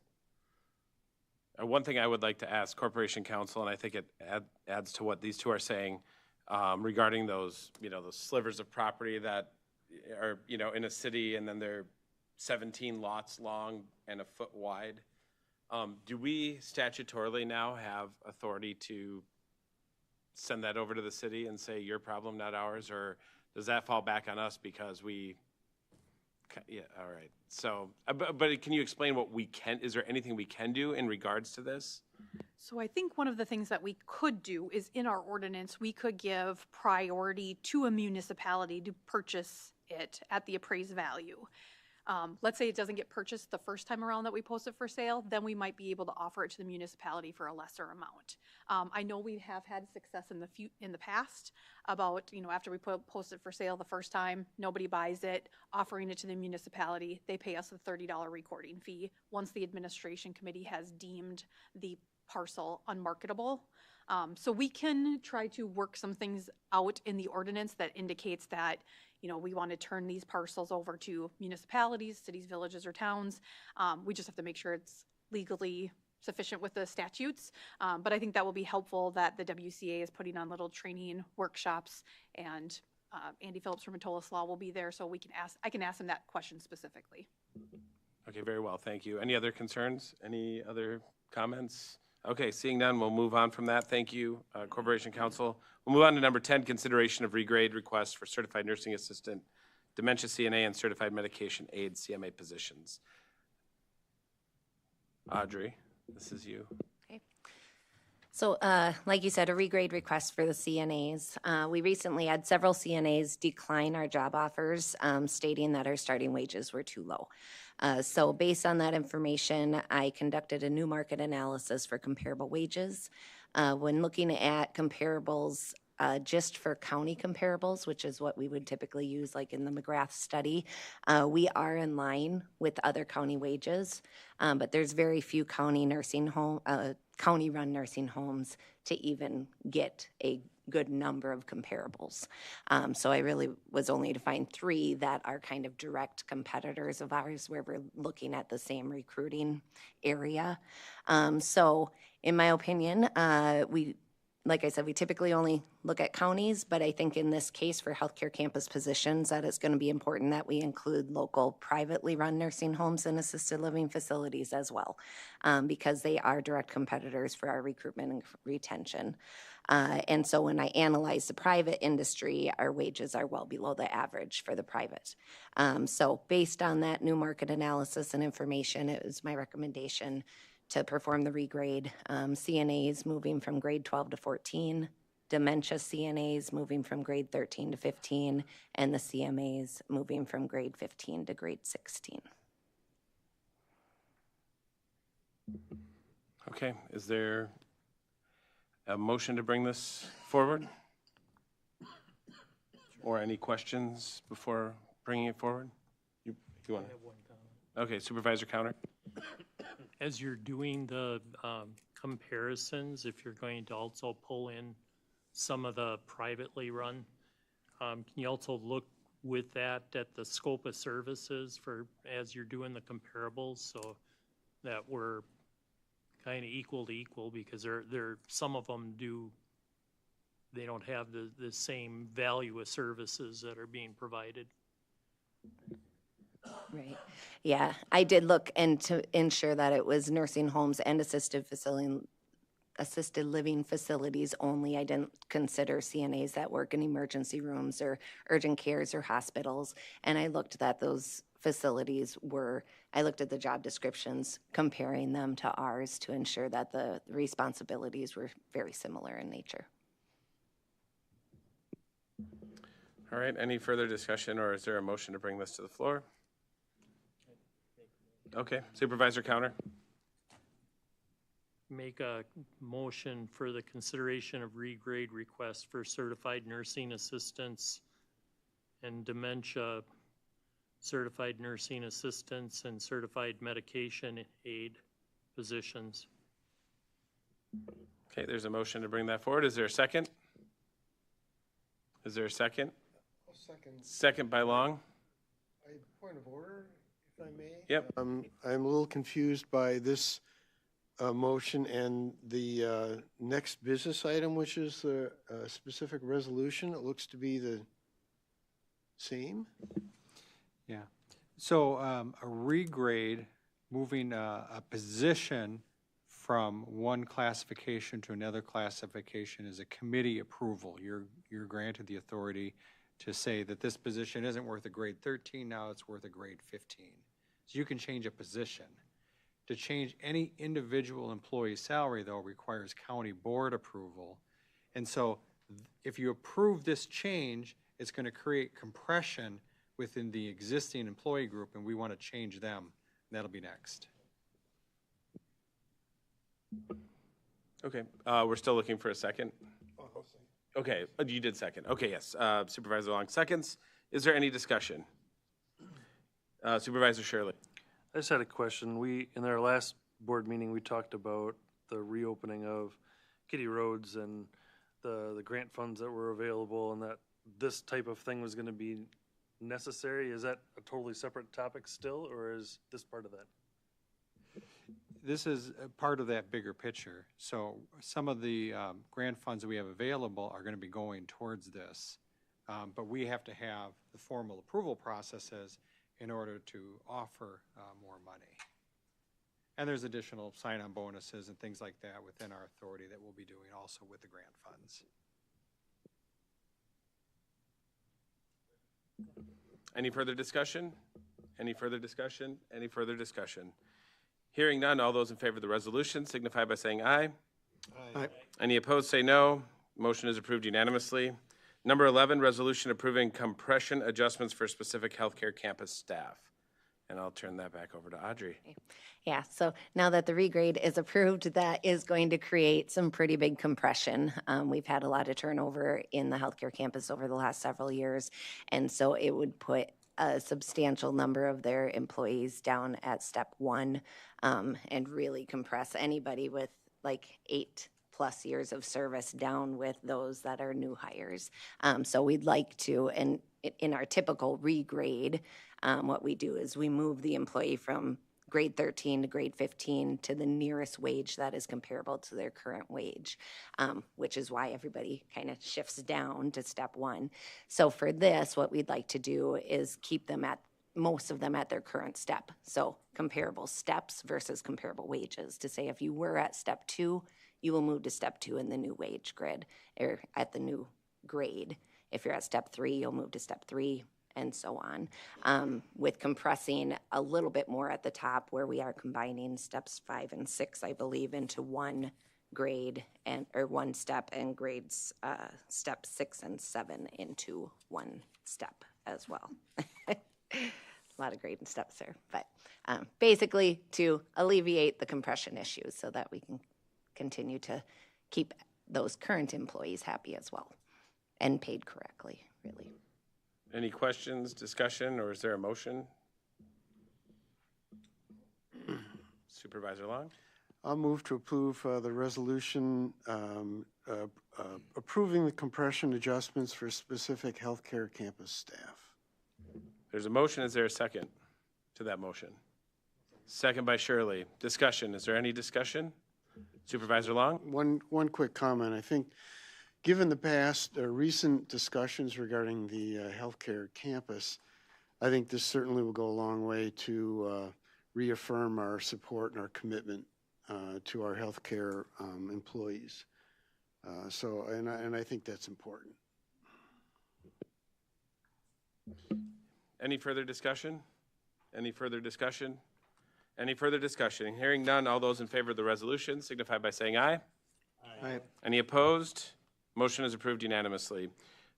One thing I would like to ask Corporation Counsel, and I think it adds to what these two are saying, regarding those, those slivers of property that are, in a city and then they're 17 lots long and a foot wide. Do we statutorily now have authority to send that over to the city and say your problem, not ours, or does that fall back on us because we? Yeah, all right. So, but can you explain what we can? Is there anything we can do in regards to this? So I think one of the things that we could do is in our ordinance, we could give priority to a municipality to purchase it at the appraised value. Let's say it doesn't get purchased the first time around that we post it for sale, then we might be able to offer it to the municipality for a lesser amount. I know we have had success in the past about, after we post it for sale the first time, nobody buys it, offering it to the municipality, they pay us a $30 recording fee once the administration committee has deemed the parcel unmarketable. So we can try to work some things out in the ordinance that indicates that, we want to turn these parcels over to municipalities, cities, villages, or towns. We just have to make sure it's legally sufficient with the statutes. But I think that will be helpful that the WCA is putting on little training workshops, and Andy Phillips from Matolas Law will be there, so I can ask him that question specifically. Okay, very well, thank you. Any other concerns? Any other comments? Okay, seeing none, we'll move on from that. Thank you, Corporation Counsel. We'll move on to number 10, consideration of regrade request for certified nursing assistant, dementia CNA, and certified medication aid CMA positions. Audrey, this is you. Okay. So like you said, a regrade request for the CNAs. We recently had several CNAs decline our job offers, stating that our starting wages were too low. So based on that information, I conducted a new market analysis for comparable wages. When looking at comparables, just for county comparables, which is what we would typically use like in the McGrath study, we are in line with other county wages, but there's very few county county-run nursing homes to even get a good number of comparables. So I really was only to find 3 that are kind of direct competitors of ours where we're looking at the same recruiting area. So in my opinion, like I said, we typically only look at counties, but I think in this case for healthcare campus positions that it's going to be important that we include local privately run nursing homes and assisted living facilities as well, because they are direct competitors for our recruitment and retention. And so when I analyze the private industry, our wages are well below the average for the private. So based on that new market analysis and information, it was my recommendation to perform the regrade. CNAs moving from grade 12 to 14, dementia CNAs moving from grade 13 to 15, and the CMAs moving from grade 15 to grade 16. Okay, is there a motion to bring this forward? Or any questions before bringing it forward? You want to? I have one comment. Okay, Supervisor Counter. As you're doing the comparisons, if you're going to also pull in some of the privately run, can you also look with that at the scope of services for, as you're doing the comparables, so that we're kind of equal to equal, because some of them they don't have the same value of services that are being provided. Right. Yeah, I did look and to ensure that it was nursing homes and assisted living facilities only. I didn't consider CNAs that work in emergency rooms or urgent cares or hospitals. And I looked that those facilities I looked at the job descriptions, comparing them to ours to ensure that the responsibilities were very similar in nature. All right, any further discussion, or is there a motion to bring this to the floor? Okay, Supervisor Counter. Make a motion for the consideration of regrade requests for certified nursing assistants and dementia certified nursing assistants and certified medication aid positions. Okay, there's a motion to bring that forward. Is there a second? Is there a second? Second. Second by Long. Point of order, if I may. Yep. I'm a little confused by this motion and the next business item, which is the specific resolution. It looks to be the same. Yeah. So a regrade, moving a position from one classification to another classification is a committee approval. You're granted the authority to say that this position isn't worth a grade 13, now it's worth a grade 15. So you can change a position. To change any individual employee's salary, though, requires county board approval. And so if you approve this change, it's going to create compression within the existing employee group, and we want to change them. That'll be next. Okay, we're still looking for a second. Okay, you did second. Okay, yes. Supervisor Long seconds. Is there any discussion? Supervisor Shirley. I just had a question. In our last board meeting, we talked about the reopening of Kitty Roads and the grant funds that were available, and that this type of thing was going to be necessary. Is that a totally separate topic still, or is this part of that? This is a part of that bigger picture. So some of the grant funds that we have available are going to be going towards this, but we have to have the formal approval processes in order to offer more money. And there's additional sign-on bonuses and things like that within our authority that we'll be doing also with the grant funds. Any further discussion? Any further discussion? Any further discussion? Hearing none, all those in favor of the resolution signify by saying aye. Aye. Any opposed, say no. Motion is approved unanimously. Number 11, resolution approving compression adjustments for specific healthcare campus staff. And I'll turn that back over to Audrey. Yeah, so now that the regrade is approved, that is going to create some pretty big compression. We've had a lot of turnover in the healthcare campus over the last several years, and so it would put a substantial number of their employees down at step 1 and really compress anybody with like 8+ years of service down with those that are new hires. So we'd like to, and in our typical regrade, what we do is we move the employee from grade 13 to grade 15 to the nearest wage that is comparable to their current wage, which is why everybody kind of shifts down to step 1. So for this, what we'd like to do is keep them most of them at their current step. So comparable steps versus comparable wages, to say if you were at step 2, you will move to step 2 in the new wage grid, or at the new grade. If you're at step 3, you'll move to step 3, and so on, with compressing a little bit more at the top, where we are combining steps 5 and 6, I believe, into one grade or one step, and grades step 6 and 7 into one step as well. A lot of grade and steps there, but basically to alleviate the compression issues so that we can continue to keep those current employees happy as well and paid correctly, really. Any questions, discussion, or is there a motion? Supervisor Long? I'll move to approve the resolution approving the compression adjustments for specific healthcare campus staff. There's a motion. Is there a second to that motion? Second by Shirley. Discussion. Is there any discussion? Supervisor Long? One quick comment. I think, given the past recent discussions regarding the healthcare campus, I think this certainly will go a long way to reaffirm our support and our commitment to our healthcare employees. And I think that's important. Any further discussion? Any further discussion? Any further discussion? Hearing none, all those in favor of the resolution signify by saying aye. Aye. Any opposed? Motion is approved unanimously.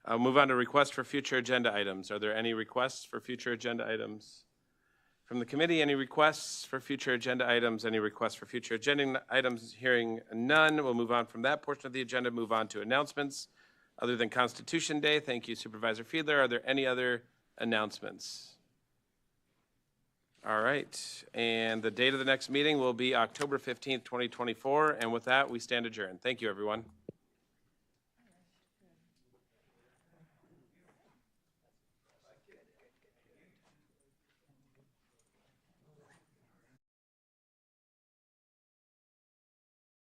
I'll move on to requests for future agenda items. Are there any requests for future agenda items? From the committee, any requests for future agenda items? Any requests for future agenda items? Hearing none, we'll move on from that portion of the agenda, move on to announcements. Other than Constitution Day, thank you, Supervisor Fiedler. Are there any other announcements? All right, and the date of the next meeting will be October 15th, 2024. And with that, we stand adjourned. Thank you, everyone.